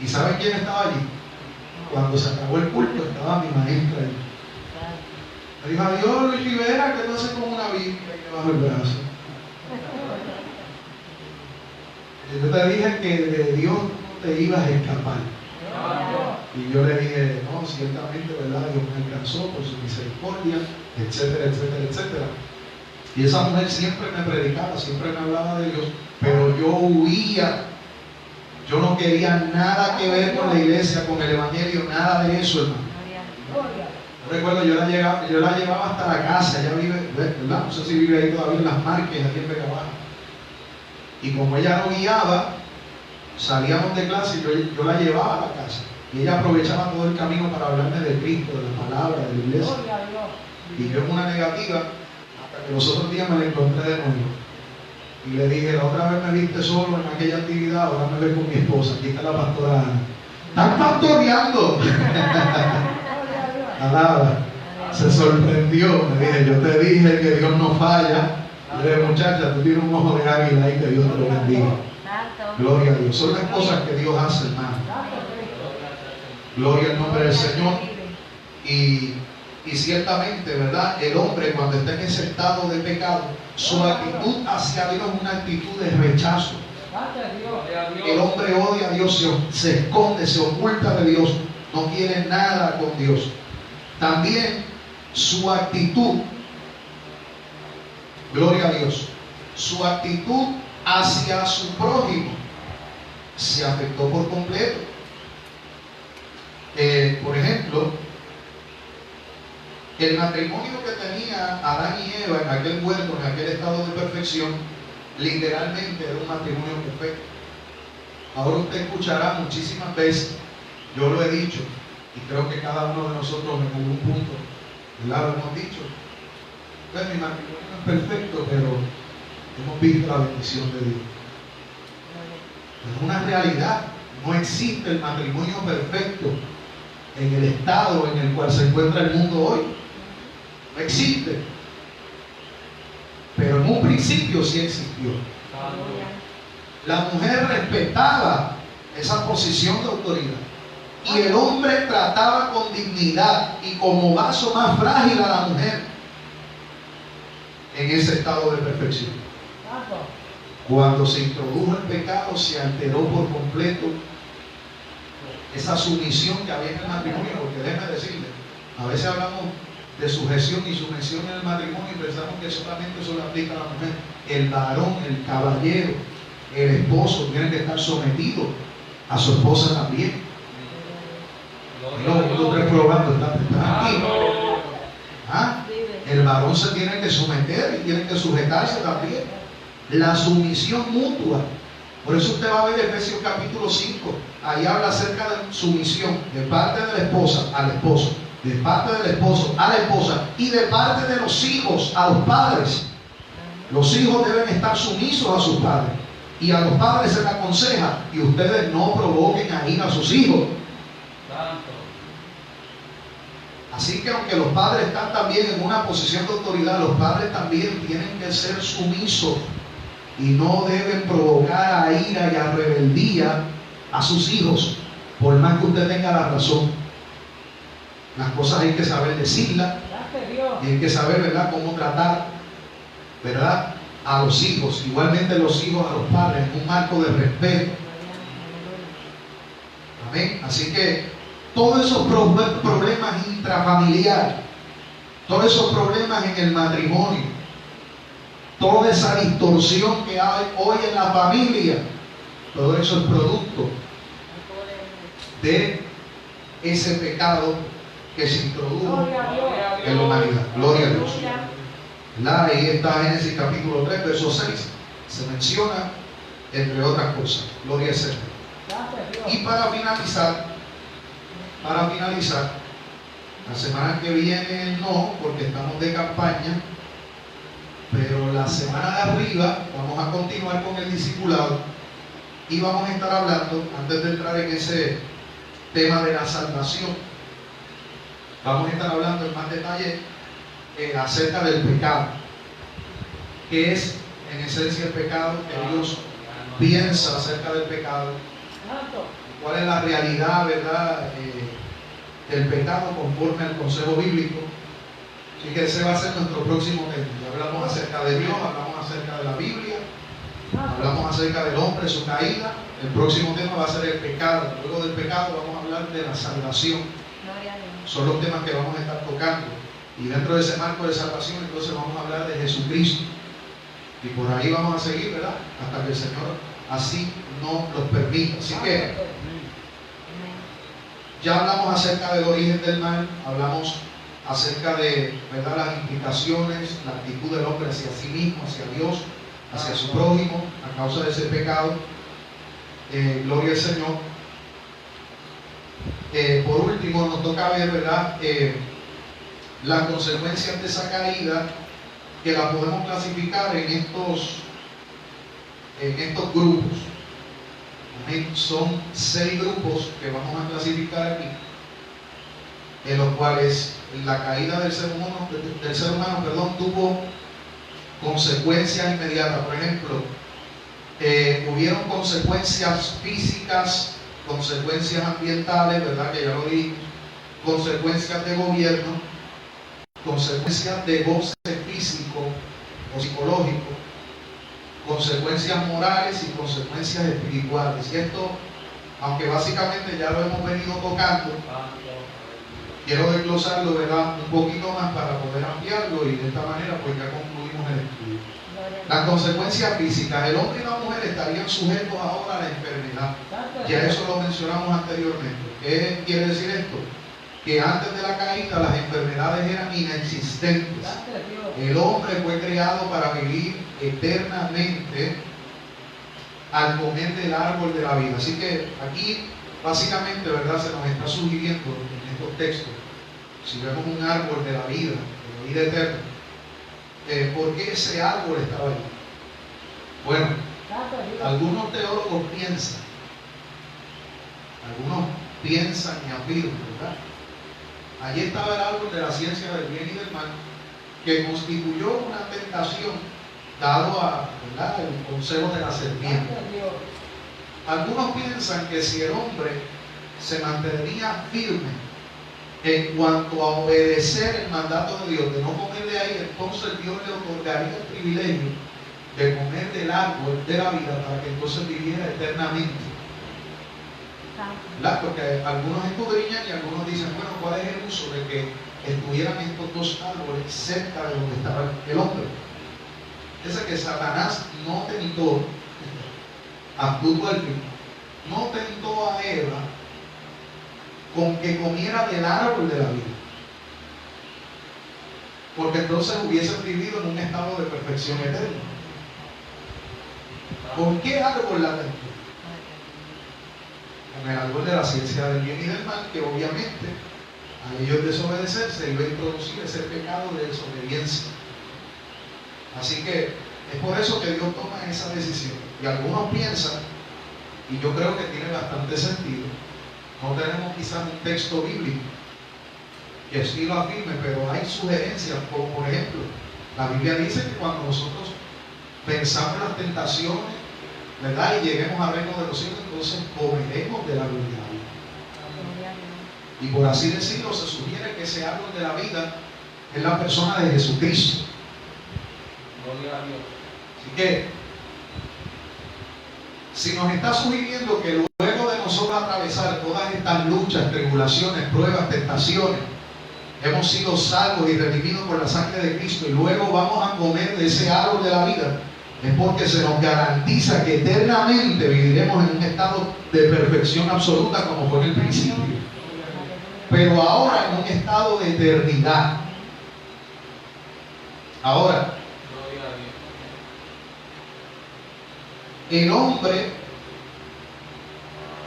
y ¿saben quién estaba allí? Cuando se acabó el culto, estaba mi maestra allí. Me dijo: adiós, Luis Rivera, ¿qué tú haces con una Biblia y bajo el brazo? Yo te dije que de Dios no te ibas a escapar. Y yo le dije, no, ciertamente, ¿verdad? Dios me alcanzó por su misericordia, etcétera, etcétera, etcétera. Y esa mujer siempre me predicaba, siempre me hablaba de Dios, pero yo huía. Yo no quería nada que ver con la iglesia, con el evangelio, nada de eso, hermano. Yo recuerdo, yo la llevaba hasta la casa. Ella vive, ¿verdad? No sé si vive ahí todavía en Las Marques, aquí en Vega Baja. Y como ella no guiaba, salíamos de clase y yo la llevaba a la casa. Y ella aprovechaba todo el camino para hablarme de Cristo, de la palabra, de la iglesia. Y yo en una negativa, hasta que los otros días me la encontré de nuevo. Y le dije, la otra vez me viste solo en aquella actividad, ahora me ves con mi esposa. Aquí está la pastora Ana. ¡Están pastoreando! Alaba. Se sorprendió. Me dije, yo te dije que Dios no falla. Le dije, muchacha, tú tienes un ojo de águila y que Dios te lo bendiga. Gloria a Dios. Son las cosas que Dios hace, hermano. Gloria al nombre del Señor. Y ciertamente, ¿verdad? El hombre, cuando está en ese estado de pecado, su actitud hacia Dios es una actitud de rechazo. El hombre odia a Dios, se esconde, se oculta de Dios, no quiere nada con Dios. También su actitud, gloria a Dios, su actitud hacia su prójimo se afectó por completo. Por ejemplo, el matrimonio que tenía Adán y Eva en aquel huerto, en aquel estado de perfección, literalmente era un matrimonio perfecto. Ahora usted escuchará muchísimas veces, yo lo he dicho, y creo que cada uno de nosotros en algún punto, ¿verdad? Lo hemos dicho. Pues mi matrimonio no es perfecto, pero hemos visto la bendición de Dios. Es una realidad. No existe el matrimonio perfecto en el estado en el cual se encuentra el mundo hoy. No existe. Pero en un principio sí existió. La mujer respetaba esa posición de autoridad. Y el hombre trataba con dignidad y como vaso más frágil a la mujer en ese estado de perfección. Cuando se introdujo el pecado, se alteró por completo esa sumisión que había en el matrimonio, porque déjeme decirle, a veces hablamos de sujeción y sumisión en el matrimonio y pensamos que solamente eso le aplica a la mujer. El varón, el caballero, el esposo tienen que estar sometidos a su esposa también. No, tú estás probando, estás aquí. ¿Ah? El varón se tiene que someter y tiene que sujetarse también. La sumisión mutua. Por eso usted va a ver Efesios capítulo 5. Ahí habla acerca de sumisión de parte de la esposa al esposo, de parte del esposo a la esposa y de parte de los hijos a los padres. Los hijos deben estar sumisos a sus padres. Y a los padres se les aconseja y ustedes no provoquen a ir a sus hijos. Así que aunque los padres están también en una posición de autoridad, los padres también tienen que ser sumisos y no deben provocar a ira y a rebeldía a sus hijos, por más que usted tenga la razón. Las cosas hay que saber decirlas y hay que saber, ¿verdad?, cómo tratar, ¿verdad?, a los hijos. Igualmente los hijos a los padres, en un marco de respeto. Amén. Así que todos esos problemas intrafamiliares, todos esos problemas en el matrimonio, toda esa distorsión que hay hoy en la familia, todo eso es producto de ese pecado que se introdujo en la humanidad. Gloria a Dios. Ahí está Génesis capítulo 3, verso 6. Se menciona, entre otras cosas. Gloria al Señor. Y para finalizar, la semana que viene no, porque estamos de campaña, pero la semana de arriba vamos a continuar con el discipulado y vamos a estar hablando, antes de entrar en ese tema de la salvación, vamos a estar hablando en más detalle acerca del pecado, que es en esencia el pecado, que Dios piensa acerca del pecado, cuál es la realidad, ¿verdad?, del pecado conforme al consejo bíblico. Así que ese va a ser nuestro próximo tema. Ya hablamos acerca de Dios, hablamos acerca de la Biblia, Hablamos acerca del hombre, su caída. El próximo tema va a ser el pecado. Luego del pecado vamos a hablar de la salvación. Son los temas que vamos a estar tocando. Y dentro de ese marco de salvación, entonces vamos a hablar de Jesucristo. Y por ahí vamos a seguir, ¿verdad? Hasta que el Señor así nos los permita. Así que ya hablamos acerca del origen del mal, hablamos acerca de, ¿verdad?, las implicaciones, la actitud del hombre hacia sí mismo, hacia Dios, hacia su prójimo, a causa de ese pecado. Gloria al Señor. Por último, nos toca ver, ¿verdad?, las consecuencias de esa caída, que la podemos clasificar en estos grupos. Son 6 grupos que vamos a clasificar aquí, en los cuales la caída del ser humano, tuvo consecuencias inmediatas. Por ejemplo, hubieron consecuencias físicas, consecuencias ambientales, ¿verdad?, que ya lo dije, consecuencias de gobierno, consecuencias de goce físico o psicológico, consecuencias morales y consecuencias espirituales. Y esto, aunque básicamente ya lo hemos venido tocando, quiero desglosarlo, ¿verdad?, un poquito más para poder ampliarlo, y de esta manera pues ya concluimos el estudio. Las consecuencias físicas: el hombre y la mujer estarían sujetos ahora a la enfermedad. Ya eso lo mencionamos anteriormente. ¿Qué quiere decir esto? Que antes de la caída las enfermedades eran inexistentes. El hombre fue creado para vivir eternamente al comer del árbol de la vida. Así que aquí básicamente, ¿verdad?, se nos está sugiriendo en estos textos, si vemos un árbol de la vida eterna, ¿por qué ese árbol estaba ahí? Bueno, algunos teólogos piensan y afirman, ¿verdad? Allí estaba el árbol de la ciencia del bien y del mal, que constituyó una tentación dado a, ¿verdad?, el consejo de la serpiente. Algunos piensan que si el hombre se mantendría firme en cuanto a obedecer el mandato de Dios de no comer de ahí, entonces Dios le otorgaría el privilegio de comer del árbol de la vida para que entonces viviera eternamente. ¿Verdad? Porque algunos escudriñan y algunos dicen, bueno, ¿cuál es el uso de que estuvieran estos 2 árboles cerca de donde estaba el hombre? Es que Satanás no tentó, astuto el fin, no tentó a Eva con que comiera del árbol de la vida, porque entonces hubiesen vivido en un estado de perfección eterna. ¿Con qué árbol la tentó? Con el árbol de la ciencia del bien y del mal, que obviamente al ellos desobedecer se iba a introducir ese pecado de desobediencia. Así que es por eso que Dios toma esa decisión. Y algunos piensan, y yo creo que tiene bastante sentido, no tenemos quizás un texto bíblico que sí lo afirme, pero hay sugerencias, como por ejemplo, la Biblia dice que cuando nosotros pensamos en las tentaciones, ¿verdad?, y lleguemos al reino de los cielos, entonces comeremos de la vida. Y por así decirlo, se sugiere que ese árbol de la vida es la persona de Jesucristo. Así que, si nos está sugiriendo que luego de nosotros atravesar todas estas luchas, tribulaciones, pruebas, tentaciones, hemos sido salvos y redimidos por la sangre de Cristo, y luego vamos a comer de ese árbol de la vida, es porque se nos garantiza que eternamente viviremos en un estado de perfección absoluta, como fue en el principio, pero ahora en un estado de eternidad. Ahora, el hombre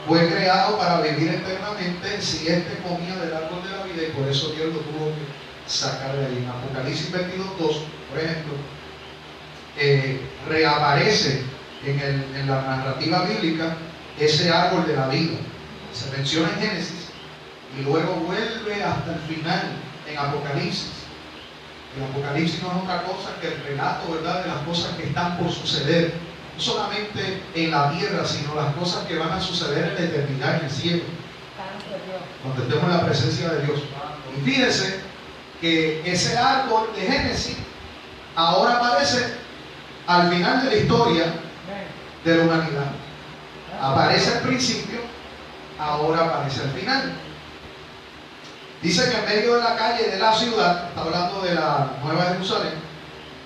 fue creado para vivir eternamente si éste comía del árbol de la vida, y por eso Dios lo tuvo que sacar de ahí. En Apocalipsis 22:2, por ejemplo, reaparece en la narrativa bíblica ese árbol de la vida. Se menciona en Génesis y luego vuelve hasta el final en Apocalipsis. El Apocalipsis no es otra cosa que el relato, ¿verdad?, de las cosas que están por suceder, no solamente en la tierra, sino las cosas que van a suceder en la eternidad, en el cielo, cuando estemos en la presencia de Dios. Y fíjese que ese árbol de Génesis ahora aparece al final de la historia de la humanidad. Aparece al principio, ahora aparece al final. Dice que en medio de la calle de la ciudad, está hablando de la Nueva Jerusalén,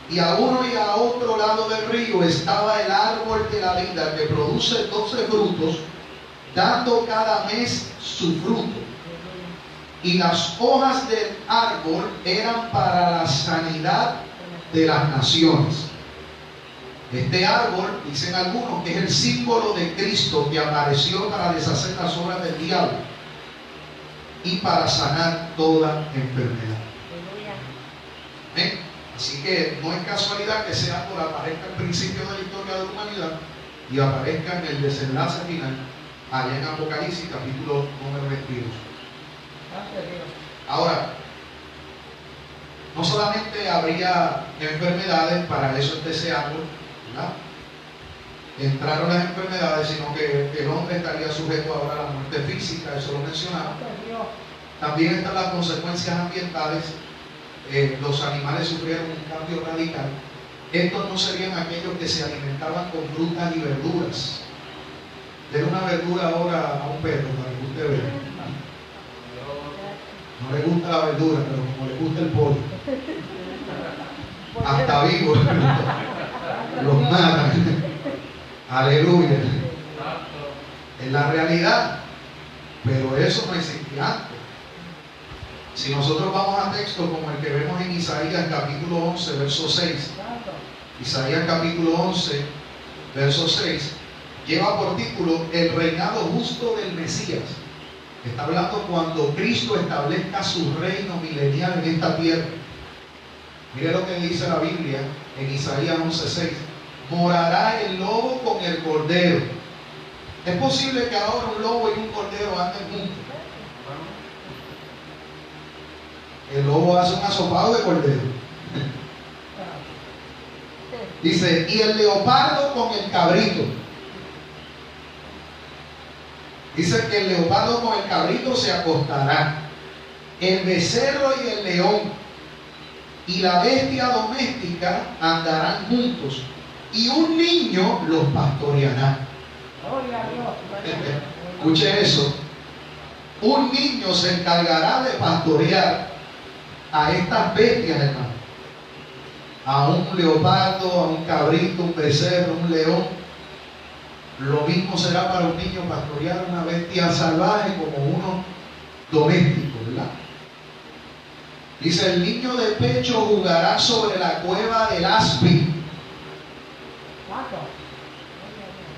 y a uno y a otro lado del río estaba el árbol de la vida que produce 12 frutos, dando cada mes su fruto. Y las hojas del árbol eran para la sanidad de las naciones. Este árbol, dicen algunos, que es el símbolo de Cristo que apareció para deshacer las obras del diablo y para sanar toda enfermedad. ¿Ven? Así que no es casualidad que ese árbol aparezca al principio de la historia de la humanidad y aparezca en el desenlace final, allá en Apocalipsis, capítulo número 22. Ahora, no solamente habría enfermedades, para eso está ese árbol, ¿verdad? Entraron las enfermedades, sino que el hombre estaría sujeto ahora a la muerte física, eso lo mencionaba. También están las consecuencias ambientales. Los animales sufrieron un cambio radical. Estos no serían aquellos que se alimentaban con frutas y verduras. Den una verdura ahora a un perro para que usted vea. No le gusta la verdura, pero como le gusta el pollo, hasta vivo los matan. Aleluya. Es la realidad, pero eso no existía antes. Si nosotros vamos a textos como el que vemos en Isaías capítulo 11, verso 6, Isaías capítulo 11, verso 6, lleva por título el reinado justo del Mesías. Está hablando cuando Cristo establezca su reino milenial en esta tierra. Mire lo que dice la Biblia en Isaías 11:6. Morará el lobo con el cordero. Es posible que ahora un lobo y un cordero anden juntos. El lobo hace un asopado de cordero. Dice, y el leopardo con el cabrito. Dice que el leopardo con el cabrito se acostará, el becerro y el león y la bestia doméstica andarán juntos, y un niño los pastoreará. Escuche eso. Un niño se encargará de pastorear a estas bestias, hermano. A un leopardo, a un cabrito, un becerro, un león. Lo mismo será para un niño pastorear una bestia salvaje como uno doméstico, ¿verdad? Dice, el niño de pecho jugará sobre la cueva del áspid.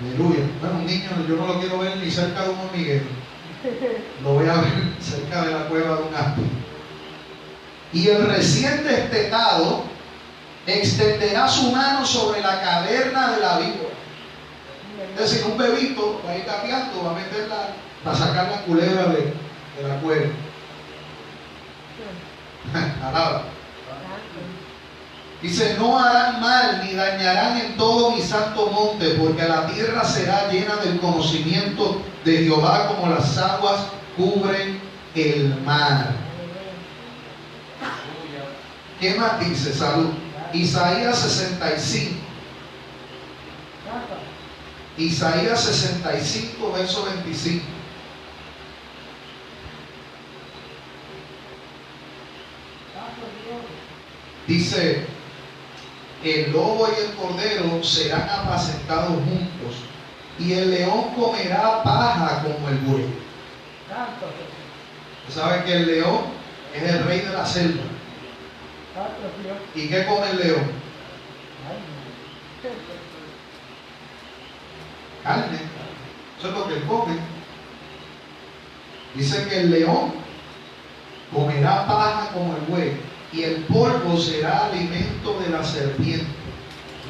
Aleluya. Bueno, un niño yo no lo quiero ver ni cerca de un hormiguero. Lo voy a ver cerca de la cueva de un áspid. Y el recién destetado extenderá su mano sobre la caverna de la víbora. Es decir, un bebito va a ir capeando, va a meterla, va a sacar la culebra de la cueva. Alaba. Dice, no harán mal ni dañarán en todo mi santo monte, porque la tierra será llena del conocimiento de Jehová como las aguas cubren el mar. ¿Qué más dice? Salud. Isaías 65. Isaías 65, verso 25. Dice, el lobo y el cordero serán apacentados juntos, y el león comerá paja como el buey. Usted sabe que el león es el rey de la selva. ¿Y qué come el león? Carne. Eso es lo que él come. Dice que el león comerá paja como el buey, y el polvo será alimento de la serpiente.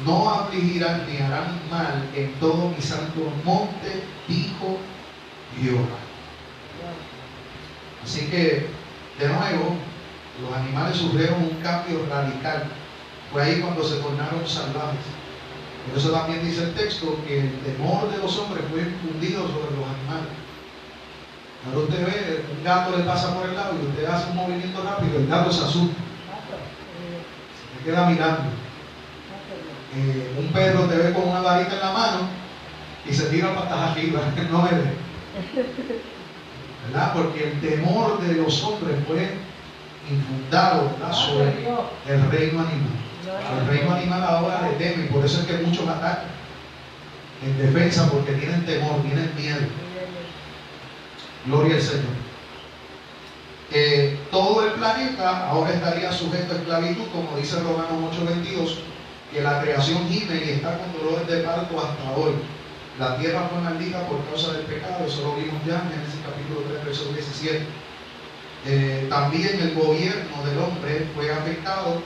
No afligirán ni harán mal en todo mi santo monte, dijo Jehová. Así que, de nuevo, los animales sufrieron un cambio radical. Fue ahí cuando se tornaron salvajes. Por eso también dice el texto que el temor de los hombres fue infundido sobre los animales. Ahora usted ve, un gato le pasa por el lado y usted hace un movimiento rápido, el gato se asusta. Se queda mirando. Un perro te ve con una varita en la mano y se tira patas arriba, no me ve. ¿Verdad? Porque el temor de los hombres fue infundado, ¿verdad?, sobre el reino animal. El reino animal ahora le teme, y por eso es que muchos atacan en defensa, porque tienen temor, tienen miedo. Gloria al Señor. Todo el planeta ahora estaría sujeto a esclavitud, como dice Romanos 8:22, que la creación gime y está con dolores de parto hasta hoy. La tierra fue maldita por causa del pecado, eso lo vimos ya en Génesis capítulo 3, verso 17. También el gobierno del hombre fue afectado.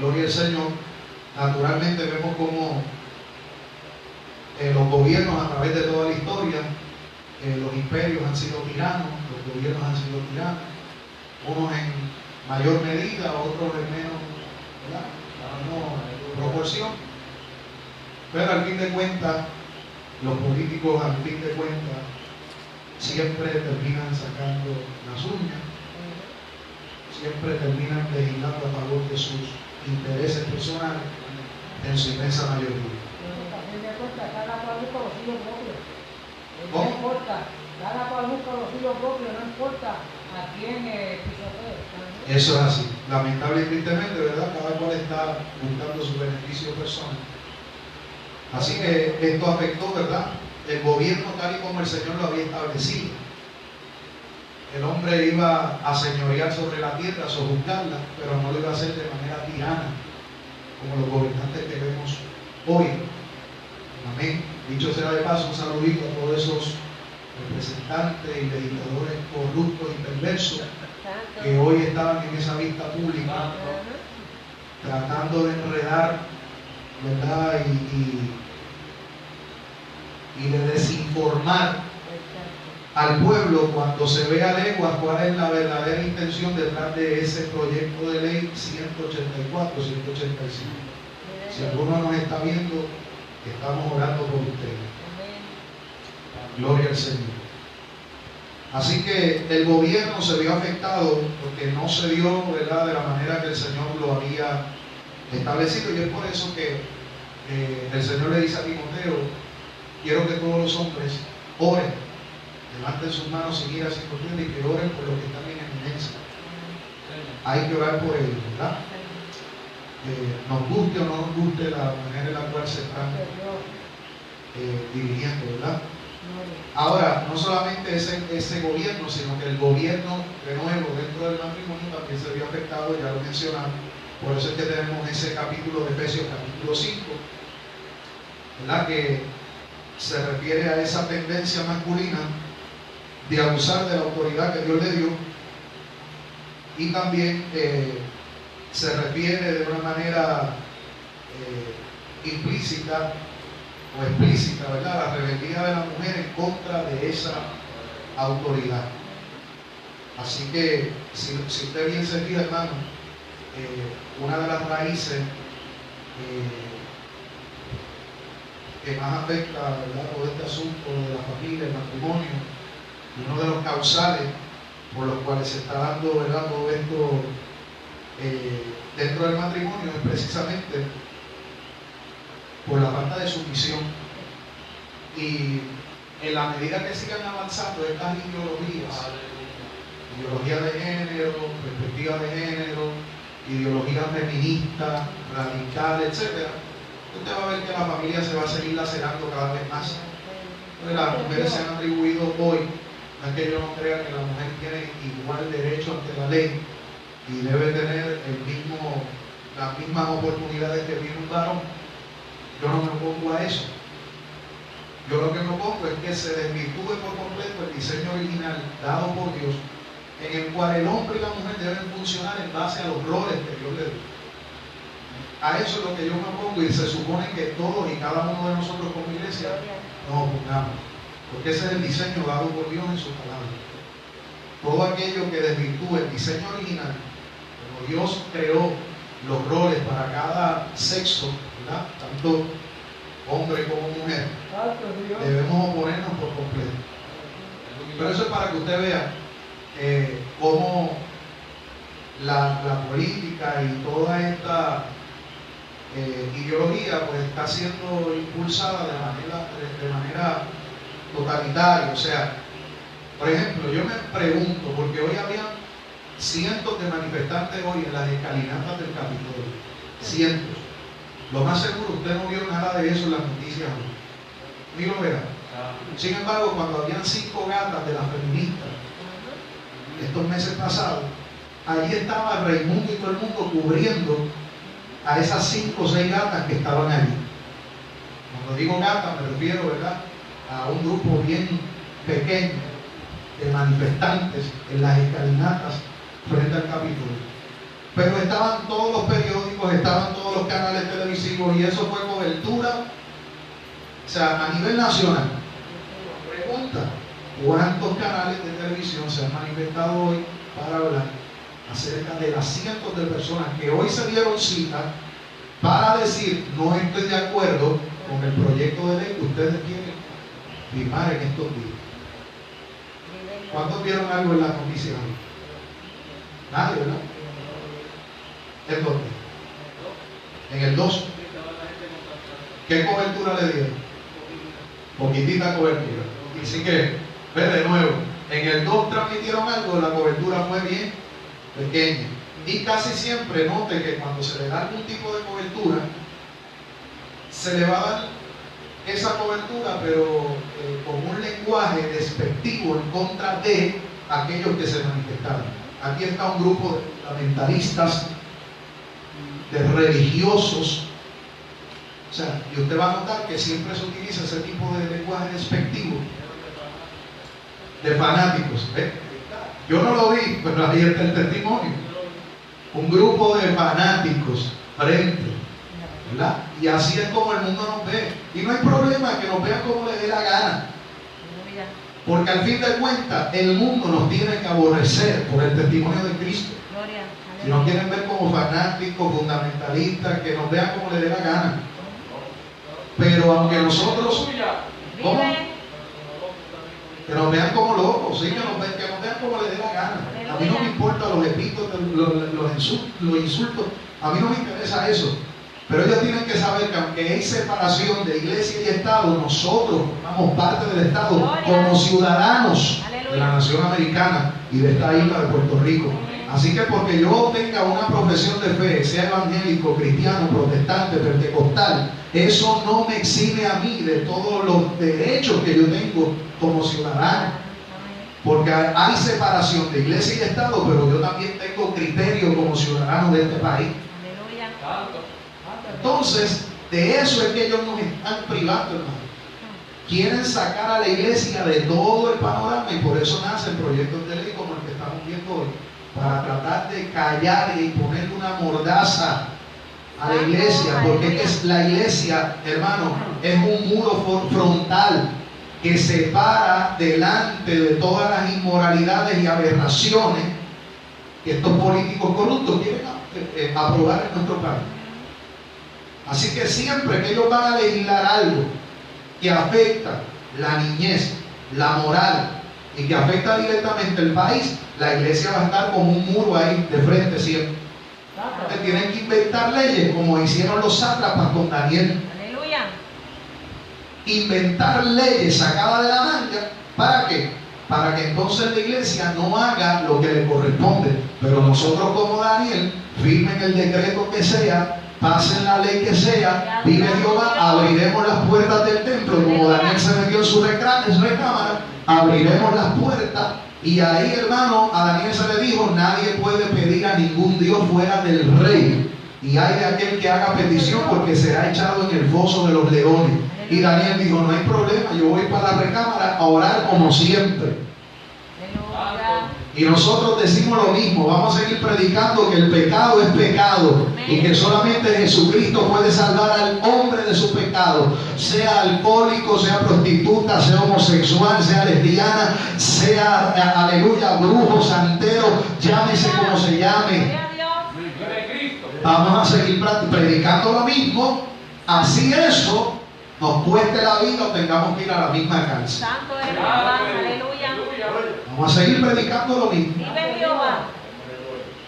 Gloria al Señor. Naturalmente vemos como los gobiernos a través de toda la historia, los imperios han sido tiranos, los gobiernos han sido tiranos, unos en mayor medida, otros en menos, ¿verdad?, proporción. Pero al fin de cuentas, los políticos al fin de cuentas siempre terminan sacando las uñas, siempre terminan legislando a favor de sus intereses personales en su inmensa mayoría. Cada cual busca los suyos propios. ¿Cómo? No importa, cada cual busca los suyos propios, no importa a quién pisotee. Eso es así. Lamentable y tristemente, ¿verdad? Cada cual está buscando su beneficio personal. Así que esto afectó, ¿verdad?, el gobierno tal y como el Señor lo había establecido. El hombre iba a señorear sobre la tierra, a sojuzgarla, pero no lo iba a hacer de manera tirana, como los gobernantes que vemos hoy. Amén. Dicho sea de paso, un saludito a todos esos representantes y legisladores corruptos y perversos que hoy estaban en esa vista pública tratando de enredar, ¿verdad?, y de desinformar al pueblo cuando se ve a leguas cuál es la verdadera intención detrás de ese proyecto de ley 184, 185. Si alguno nos está viendo, estamos orando por ustedes. Gloria al Señor. Así que el gobierno se vio afectado porque no se dio, ¿verdad?, de la manera que el Señor lo había establecido, y es por eso que el Señor le dice a Timoteo: quiero que todos los hombres oren, levanten sus manos sin ira, sin contienda, y que oren por los que están en eminencia. Hay que orar por ellos, ¿verdad? Nos guste o no nos guste la manera en la cual se están dirigiendo, ¿verdad? Ahora, no solamente ese gobierno, sino que el gobierno de nuevo dentro del matrimonio también se vio afectado, ya lo mencionamos. Por eso es que tenemos ese capítulo de Efesios, capítulo 5, ¿verdad?, que se refiere a esa tendencia masculina de abusar de la autoridad que Dios le dio, y también se refiere de una manera implícita o explícita, ¿verdad?, la rebeldía de la mujer en contra de esa autoridad. Así que si usted bien se fija, hermano, una de las raíces que más afecta, ¿verdad?, todo este asunto de la familia, el matrimonio, uno de los causales por los cuales se está dando, ¿verdad?, todo esto dentro del matrimonio es precisamente por la falta de sumisión. Y en la medida que sigan avanzando estas ideologías, ideología de género, perspectiva de género, ideología feminista, radical, etc., usted va a ver que la familia se va a seguir lacerando cada vez más. Entonces, las mujeres se han atribuido hoy, no es que yo no crea que la mujer tiene igual derecho ante la ley y debe tener las mismas oportunidades que tiene un varón. Yo no me opongo a eso. Yo lo que me opongo es que se desvirtúe por completo el diseño original dado por Dios, en el cual el hombre y la mujer deben funcionar en base a los roles que Dios le dio. A eso es lo que yo me opongo, y se supone que todos y cada uno de nosotros como iglesia nos opongamos, porque ese es el diseño dado por Dios en su palabra. Todo aquello que desvirtúe el diseño original, como Dios creó los roles para cada sexo, ¿verdad?, tanto hombre como mujer, debemos oponernos por completo. Pero eso es para que usted vea cómo la política y toda esta ideología pues está siendo impulsada de manera totalitaria. O sea, por ejemplo, yo me pregunto, porque hoy había cientos de manifestantes hoy en las escalinatas del Capitolio, cientos. Lo más seguro, usted no vio nada de eso en las noticias hoy, ni lo verá. Sin embargo, cuando habían 5 gatas de las feministas, estos meses pasados, allí estaba Raimundo y todo el mundo cubriendo a esas 5 o 6 gatas que estaban allí. Cuando digo gatas me refiero, ¿verdad?, a un grupo bien pequeño de manifestantes en las escalinatas frente al Capitolio. Pero estaban todos los periódicos, estaban todos los canales televisivos, y eso fue cobertura, o sea, a nivel nacional. Pregunta: ¿cuántos canales de televisión se han manifestado hoy para hablar acerca de las cientos de personas que hoy se dieron cita para decir no estoy de acuerdo con el proyecto de ley que ustedes quieren firmar en estos días? ¿Cuántos vieron algo en la noticia hoy? Nadie, ¿verdad? ¿En dónde? En el 2. ¿Qué cobertura le dieron? Poquitita cobertura. Y así que, ve de nuevo, en el 2 transmitieron algo, la cobertura fue bien pequeña. Y casi siempre note que cuando se le da algún tipo de cobertura, se le va a dar esa cobertura, pero con un lenguaje despectivo en contra de aquellos que se manifestaron. Aquí está un grupo de fundamentalistas, de religiosos. O sea, y usted va a notar que siempre se utiliza ese tipo de lenguaje despectivo, de fanáticos. ¿Eh? Yo no lo vi, pero ahí está el testimonio. Un grupo de fanáticos frente, ¿verdad? Y así es como el mundo nos ve. Y no hay problema que nos vean como les dé la gana, porque al fin de cuentas el mundo nos tiene que aborrecer por el testimonio de Cristo. Si nos quieren ver como fanáticos, fundamentalistas, que nos vean como les dé la gana. Pero aunque nosotros, ¿cómo? Que nos vean como locos, sí, que nos vean como les dé la gana. A mí no me importa los epítetos, los insultos, a mí no me interesa eso. Pero ellos tienen que saber que aunque hay separación de iglesia y Estado, nosotros formamos parte del Estado como ciudadanos de la nación americana y de esta isla de Puerto Rico. Así que porque yo tenga una profesión de fe, sea evangélico, cristiano, protestante, pentecostal, eso no me exime a mí de todos los derechos que yo tengo como ciudadano. Porque hay separación de iglesia y Estado, pero yo también tengo criterio como ciudadano de este país. Entonces, de eso es que ellos nos están privando, hermano. Quieren sacar a la iglesia de todo el panorama, y por eso nacen proyectos de ley como el que estamos viendo hoy, para tratar de callar y ponerle una mordaza a la iglesia, porque es que la iglesia, hermano, es un muro frontal que separa delante de todas las inmoralidades y aberraciones que estos políticos corruptos quieren aprobar en nuestro país. Así que siempre que ellos van a legislar algo que afecta la niñez, la moral y que afecta directamente el país, la iglesia va a estar como un muro ahí de frente siempre. Entonces tienen que inventar leyes como hicieron los sátrapas con Daniel. Aleluya. Inventar leyes sacadas de la manga. ¿Para qué? Para que entonces la iglesia no haga lo que le corresponde. Pero nosotros como Daniel, firmen el decreto que sea, pasen la ley que sea, vive Jehová, abriremos las puertas del templo, como Daniel se metió en su recámara, abriremos las puertas. Y ahí, hermano, a Daniel se le dijo: nadie puede pedir a ningún Dios fuera del rey, y hay de aquel que haga petición, porque será echado en el foso de los leones. Y Daniel dijo: no hay problema, yo voy para la recámara a orar como siempre. Y nosotros decimos lo mismo, vamos a seguir predicando que el pecado es pecado y que solamente Jesucristo puede salvar al hombre de su pecado, sea alcohólico, sea prostituta, sea homosexual, sea lesbiana, sea, aleluya, brujo, santero, llámese como se llame. Vamos a seguir predicando lo mismo, así eso nos cueste la vida o tengamos que ir a la misma cárcel. Santo es Jehová, aleluya. Vamos a seguir predicando lo mismo. Vive Jehová.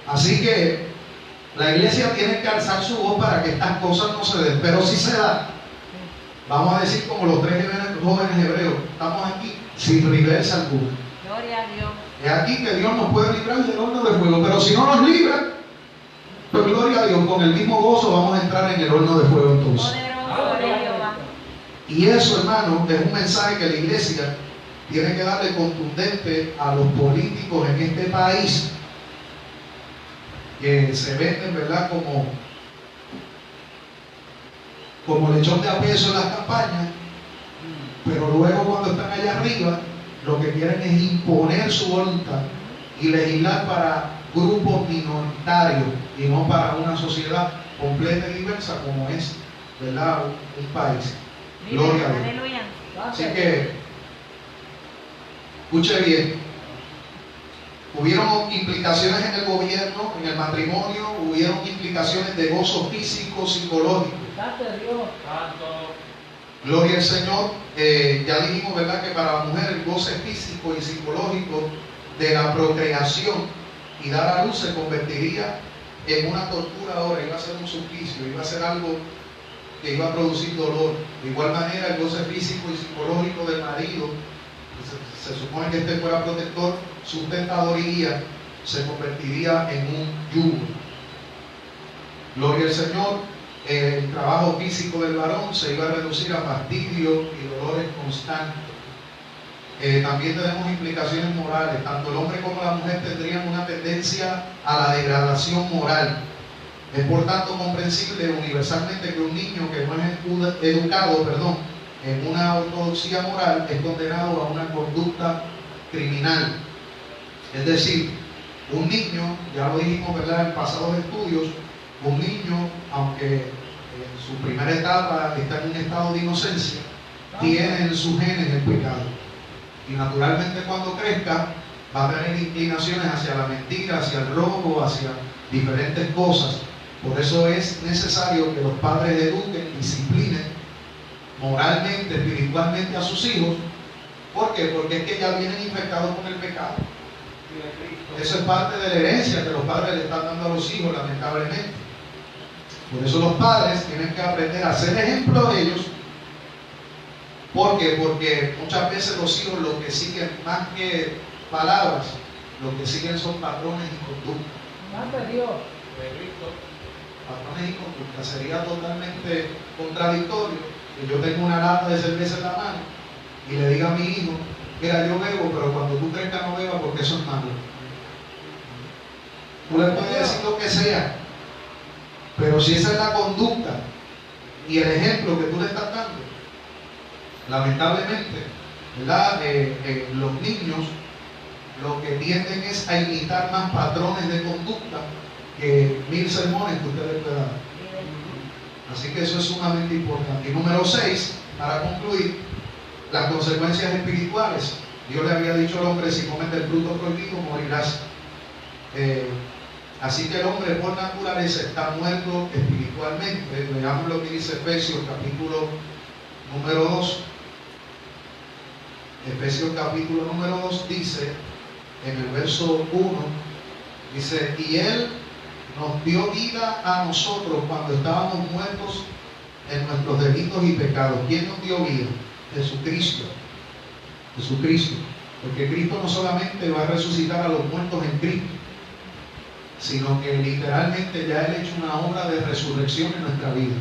Así que La iglesia tiene que alzar su voz para que estas cosas no se den, pero si se da, vamos a decir como los 3 jóvenes hebreos, estamos aquí sin reversa alguna. Gloria a Dios. Es aquí que Dios nos puede librar del horno de fuego, pero si no nos libra, pues gloria a Dios, con el mismo gozo vamos a entrar en el horno de fuego entonces. Poderoso de Jehová. Y eso, hermano, es un mensaje que la iglesia tiene que darle contundente a los políticos en este país, que se venden, ¿verdad?, como lechón de apeso en las campañas, pero luego cuando están allá arriba, lo que quieren es imponer su voluntad y legislar para grupos minoritarios y no para una sociedad completa y diversa como es, ¿verdad?, un país. Gloria a Dios. Aleluya. Así que, escuche bien, hubieron implicaciones en el gobierno, en el matrimonio, hubieron implicaciones de gozo físico, psicológico. Santo Dios. Santo. Gloria al Señor. Ya dijimos, ¿verdad?, que para la mujer el goce físico y psicológico de la procreación y dar a luz se convertiría en una tortura ahora, iba a ser un suplicio, iba a ser algo que iba a producir dolor. De igual manera, el goce físico y psicológico del marido, se supone que este fuera protector, sustentador y guía, se convertiría en un yugo. Gloria al Señor. El trabajo físico del varón se iba a reducir a fastidio y dolores constantes. También tenemos implicaciones morales. Tanto el hombre como la mujer tendrían una tendencia a la degradación moral. Es por tanto comprensible universalmente que un niño que no es educado, en una ortodoxia moral es condenado a una conducta criminal. Es decir, un niño, ya lo dijimos, ¿verdad?, en pasados estudios, un niño, aunque en su primera etapa está en un estado de inocencia, tiene en sus genes el pecado. Y naturalmente cuando crezca va a tener inclinaciones hacia la mentira, hacia el robo, hacia diferentes cosas. Por eso es necesario que los padres eduquen, disciplinen moralmente, espiritualmente a sus hijos. ¿Por qué? Porque es que ya vienen infectados con el pecado. Eso es parte de la herencia que los padres le están dando a los hijos, lamentablemente. Por eso los padres tienen que aprender a ser ejemplo de ellos. ¿Por qué? Porque muchas veces los hijos lo que siguen, más que palabras, lo que siguen son patrones y conductas. Santo Dios. Patrones y conductas. Sería totalmente contradictorio que yo tenga una lata de cerveza en la mano y le diga a mi hijo, mira, yo bebo, pero cuando tú crezcas no bebas porque eso es malo. Tú le puedes decir lo que sea, pero si esa es la conducta y el ejemplo que tú le estás dando, lamentablemente, ¿verdad? Los niños lo que tienden es a imitar más patrones de conducta que 1000 sermones que usted le pueda dar. Así que eso es sumamente importante. Y número 6, para concluir, las consecuencias espirituales. Dios le había dicho al hombre, si comes del fruto prohibido morirás. Así que el hombre por naturaleza está muerto espiritualmente. Veamos lo que dice Efesios capítulo número 2. Efesios capítulo número 2 dice, en el verso 1, dice, y Él nos dio vida a nosotros cuando estábamos muertos en nuestros delitos y pecados. ¿Quién nos dio vida? Jesucristo. Jesucristo. Porque Cristo no solamente va a resucitar a los muertos en Cristo, sino que literalmente ya Él ha hecho una obra de resurrección en nuestra vida.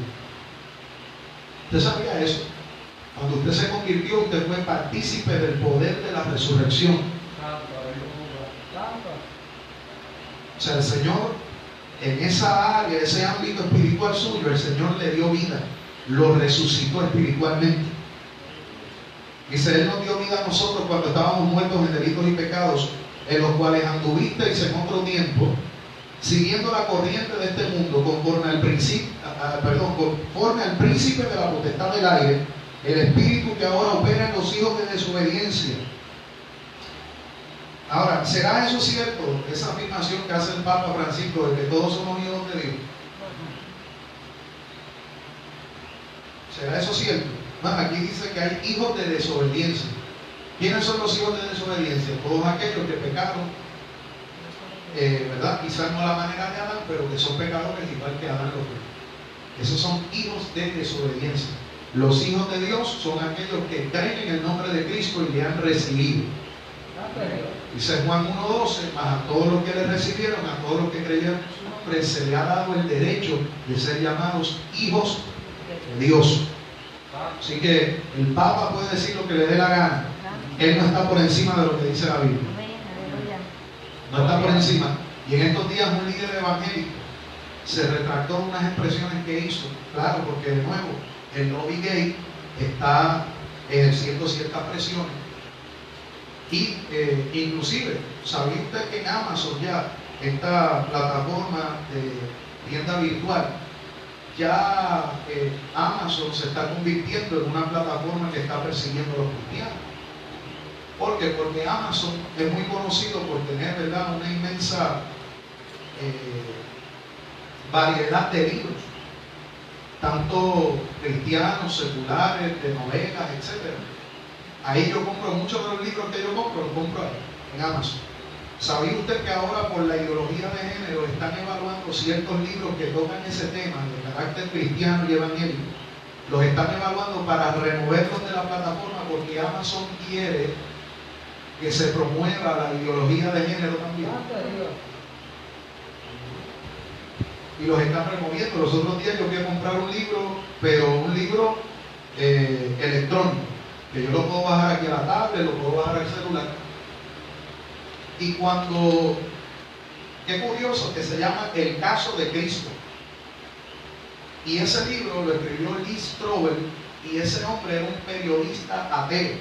¿Usted sabía eso? Cuando usted se convirtió, usted fue partícipe del poder de la resurrección. O sea, el Señor, en esa área, ese ámbito espiritual suyo, el Señor le dio vida, lo resucitó espiritualmente. Dice, Él nos dio vida a nosotros cuando estábamos muertos en delitos y pecados, en los cuales anduvisteis en otro tiempo, siguiendo la corriente de este mundo, conforme al príncipe de la potestad del aire, el espíritu que ahora opera en los hijos de desobediencia. Ahora, ¿será eso cierto? Esa afirmación que hace el Papa Francisco de que todos somos hijos de Dios. ¿Será eso cierto? Bueno, aquí dice que hay hijos de desobediencia. ¿Quiénes son los hijos de desobediencia? Todos aquellos que pecaron ¿verdad? Quizás no a la manera de Adán, pero que son pecadores igual que Adán lo fue. Esos son hijos de desobediencia. Los hijos de Dios son aquellos que creen en el nombre de Cristo y le han recibido. Dice Juan 1:12, mas a todos los que le recibieron, a todos los que creyeron en su nombre, se le ha dado el derecho de ser llamados hijos de Dios. Así que el Papa puede decir lo que le dé la gana. Él no está por encima de lo que dice la Biblia. No está por encima. Y en estos días un líder evangélico se retractó de unas expresiones que hizo. Claro, porque de nuevo, el lobby gay está ejerciendo ciertas presiones. Y inclusive, ¿sabía usted que en Amazon ya, esta plataforma de tienda virtual, ya Amazon se está convirtiendo en una plataforma que está persiguiendo a los cristianos? ¿Por qué? Porque Amazon es muy conocido por tener, ¿verdad?, una inmensa variedad de libros, tanto cristianos, seculares, de novelas, etc. Ahí yo compro muchos de los libros que yo compro, los compro ahí, en Amazon. ¿Sabía usted que ahora por la ideología de género están evaluando ciertos libros que tocan ese tema de carácter cristiano y evangélico? Los están evaluando para removerlos de la plataforma porque Amazon quiere que se promueva la ideología de género también. Y los están removiendo. Los otros días yo fui a comprar un libro, pero un libro electrónico, que yo lo puedo bajar aquí a la tablet, lo puedo bajar al celular. Y cuando, qué curioso, que se llama El caso de Cristo. Y ese libro lo escribió Lee Strobel, y ese hombre era un periodista ateo.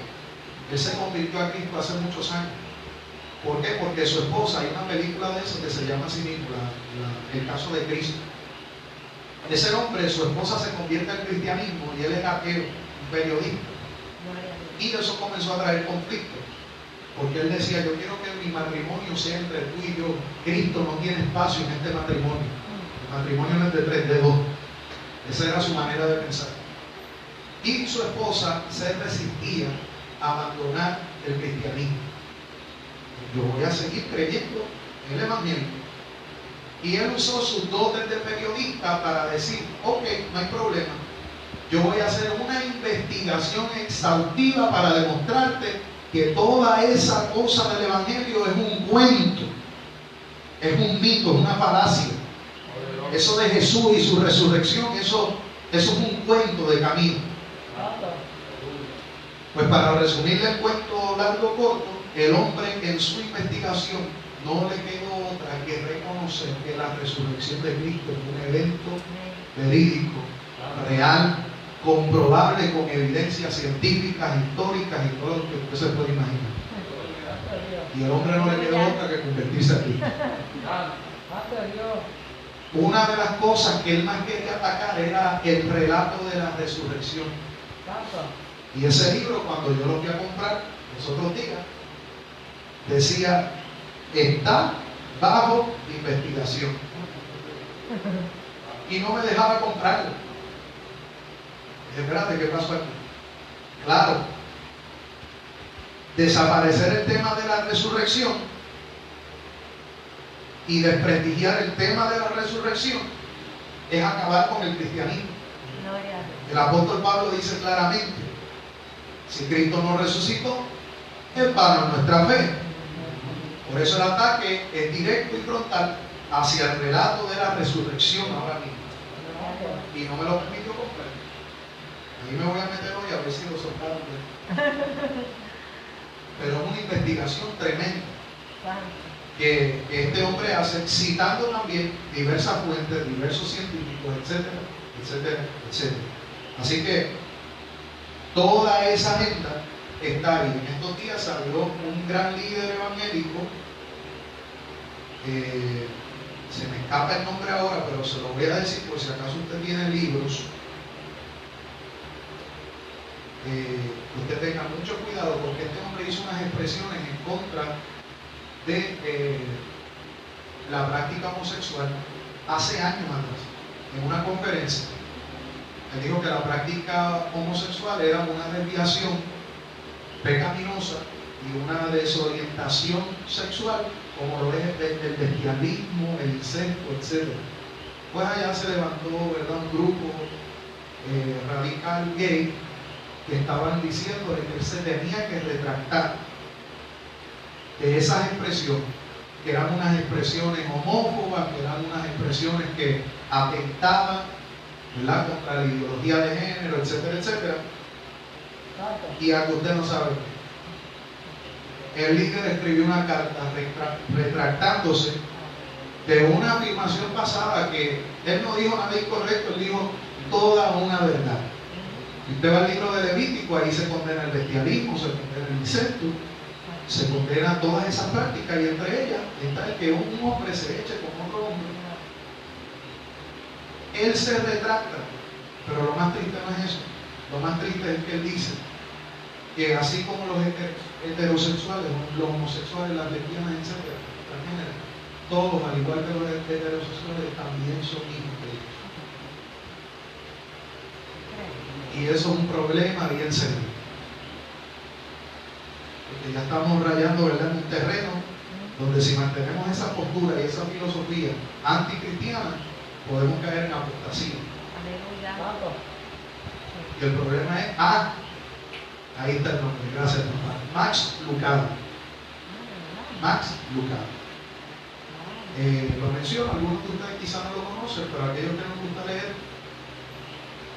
Él se convirtió a Cristo hace muchos años. ¿Por qué? Porque su esposa, hay una película de eso que se llama así mismo, El caso de Cristo. Ese hombre, su esposa se convierte al cristianismo y él era ateo, un periodista. Y eso comenzó a traer conflicto. Porque él decía, yo quiero que mi matrimonio sea entre tú y yo. Cristo no tiene espacio en este matrimonio. El matrimonio no es de 3, de 2. Esa era su manera de pensar. Y su esposa se resistía a abandonar el cristianismo. Yo voy a seguir creyendo en el evangelio. Y él usó sus dotes de periodista para decir, ok, no hay problema. Yo voy a hacer una investigación exhaustiva para demostrarte que toda esa cosa del evangelio es un cuento, es un mito, es una falacia. Eso de Jesús y su resurrección, eso es un cuento de camino. Pues para resumirle el cuento largo corto, el hombre en su investigación no le quedó otra que reconocer que la resurrección de Cristo es un evento verídico, real, comprobable con evidencias científicas, históricas y todo lo que usted se puede imaginar. Y el hombre no le quedó otra que convertirse aquí. Una de las cosas que él más quería atacar era el relato de la resurrección. Y ese libro, cuando yo lo fui a comprar los otros días, decía, está bajo investigación. Y no me dejaba comprarlo. Dije, espérate, ¿qué pasó aquí? Claro, desaparecer el tema de la resurrección y desprestigiar el tema de la resurrección es acabar con el cristianismo. El apóstol Pablo dice claramente, si Cristo no resucitó, es vana nuestra fe. Por eso el ataque es directo y frontal hacia el relato de la resurrección ahora mismo. Y no me lo permitió comprar. Ahí me voy a meter hoy a ver si lo soltaron. Pero es una investigación tremenda que este hombre hace, citando también diversas fuentes, diversos científicos, etcétera, etcétera, etcétera. Así que toda esa agenda está ahí. En estos días salió un gran líder evangélico, se me escapa el nombre ahora, pero se lo voy a decir por si acaso usted tiene libros. Usted tenga mucho cuidado porque este hombre hizo unas expresiones en contra de la práctica homosexual hace años atrás, en una conferencia. Él dijo que la práctica homosexual era una desviación pecaminosa y una desorientación sexual como lo es el bestialismo, el incesto, etc. Pues allá se levantó, ¿verdad?, un grupo radical gay que estaban diciendo que él se tenía que retractar de esas expresiones, que eran unas expresiones homófobas, que eran unas expresiones que atentaban, ¿verdad?, contra la ideología de género, etcétera, etcétera. Y algo usted no sabe. El líder escribió una carta retractándose de una afirmación pasada que él no dijo nada incorrecto, él dijo toda una verdad. Si usted va al libro de Levítico, ahí se condena el bestialismo, se condena el incesto, se condena todas esas prácticas, y entre ellas está el que un hombre se eche con otro hombre. Él se retracta, pero lo más triste no es eso. Lo más triste es que él dice que así como los heterosexuales, los homosexuales, las lesbianas, etcétera, transgénero, todos, al igual que los heterosexuales, también son hijos de Dios. Y eso es un problema bien serio. Porque ya estamos rayando, ¿verdad?, en un terreno donde si mantenemos esa postura y esa filosofía anticristiana, podemos caer en apostasía. Aleluya. Y el problema es, ahí está el nombre, gracias hermano, Max Lucado. Max Lucado. Lo menciono, algunos de ustedes quizás no lo conocen, pero aquellos que nos gusta leer,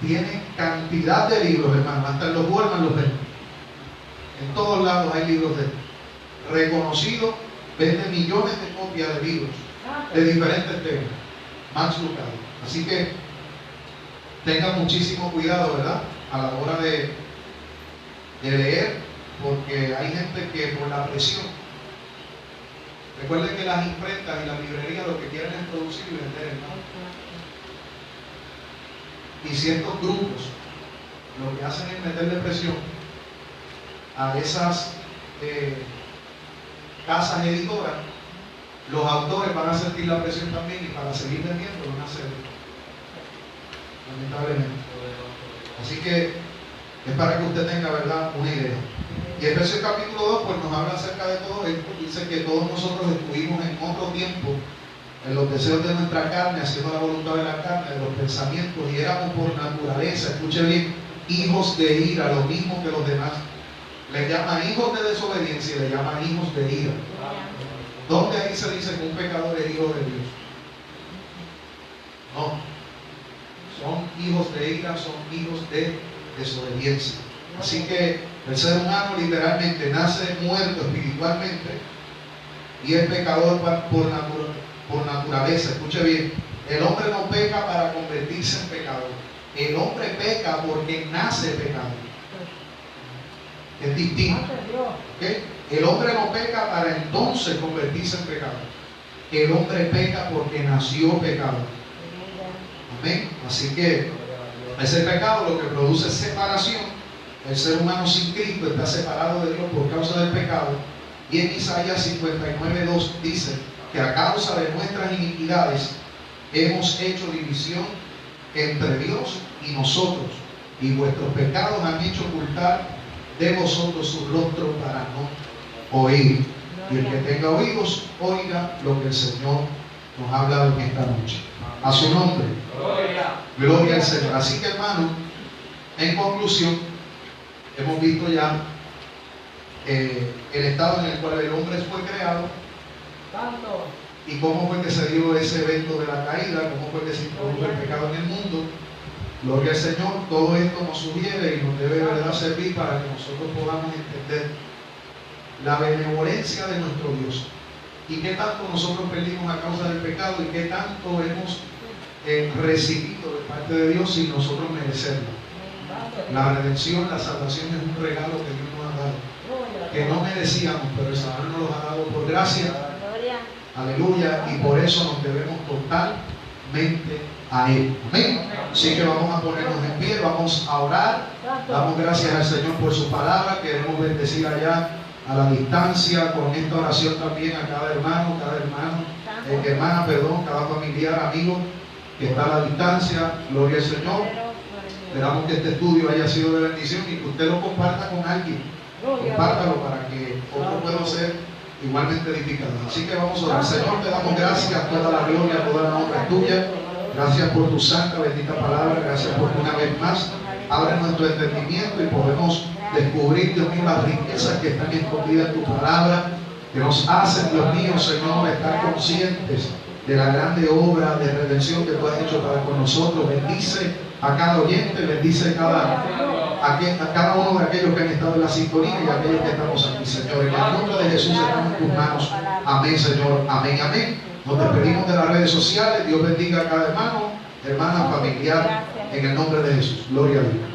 tiene cantidad de libros, hermano, hasta en los Walmart los ven. En todos lados hay libros de él. Reconocido, vende millones de copias de libros de diferentes temas. Max Lucado. Así que tengan muchísimo cuidado, ¿verdad?, a la hora de leer, porque hay gente que por la presión, recuerden que las imprentas y las librerías lo que quieren es producir y vender el mal. Y ciertos grupos lo que hacen es meterle presión a esas casas editoras. Los autores van a sentir la presión también, y para seguir vendiendo van a hacer, lamentablemente. Así que es para que usted tenga, ¿verdad?, una idea. Y Efesios capítulo 2 pues nos habla acerca de todo esto. Dice que todos nosotros estuvimos en otro tiempo en los deseos de nuestra carne, haciendo la voluntad de la carne, de los pensamientos, y éramos por naturaleza, escuche bien, hijos de ira, lo mismo que los demás. Les llaman hijos de desobediencia y les llaman hijos de ira. ¿Dónde ahí se dice que un pecador es hijo de Dios? No. Son hijos de ira, son hijos de desobediencia. Así que el ser humano literalmente nace muerto espiritualmente y es pecador por naturaleza. Escuche bien, el hombre no peca para convertirse en pecador. El hombre peca porque nace pecador. Es distinto. ¿Okay? El hombre no peca para entonces convertirse en pecador. El hombre peca porque nació pecador. Amén. Así que ese pecado lo que produce es separación. El ser humano sin Cristo está separado de Dios por causa del pecado. Y en Isaías 59:2 dice que a causa de nuestras iniquidades hemos hecho división entre Dios y nosotros, y vuestros pecados han hecho ocultar de vosotros su rostro para no oír. Y el que tenga oídos, oiga lo que el Señor nos ha hablado en esta noche. A su nombre, gloria al Señor. Así que, hermano, en conclusión, hemos visto ya el estado en el cual el hombre fue creado y cómo fue que se dio ese evento de la caída, cómo fue que se introdujo el pecado en el mundo. Gloria al Señor. Todo esto nos sugiere y nos debe de verdad servir para que nosotros podamos entender la benevolencia de nuestro Dios y qué tanto nosotros perdimos a causa del pecado y qué tanto hemos recibido de parte de Dios sin nosotros merecerlo. La redención, la salvación es un regalo que Dios nos ha dado, que no merecíamos, pero el Señor nos lo ha dado por gracia. Aleluya. Y por eso nos debemos totalmente a Él. Amén. Así que vamos a ponernos en pie, vamos a orar. Damos gracias al Señor por su palabra. Queremos bendecir allá a la distancia con esta oración también a cada hermano, hermana, cada familiar, amigo que está a la distancia. Gloria al Señor. Esperamos que este estudio haya sido de bendición y que usted lo comparta con alguien. Compártalo para que otro pueda ser igualmente edificadas. Así que vamos a orar. Señor, te damos gracias, toda la gloria, toda la honra es tuya. Gracias por tu santa, bendita palabra. Gracias porque una vez más abre nuestro entendimiento y podemos descubrir, Dios mío, las riquezas que están escondidas en tu palabra, que nos hacen, Dios mío, Señor, estar conscientes de la grande obra de redención que tú has hecho para con nosotros. Bendice a cada oyente, bendice a cada uno de aquellos que han estado en la sintonía y a aquellos que estamos aquí, Señor. En el nombre de Jesús estamos en tus manos. Amén, Señor. Amén, amén. Nos despedimos de las redes sociales. Dios bendiga a cada hermano, hermana, familiar, en el nombre de Jesús. Gloria a Dios.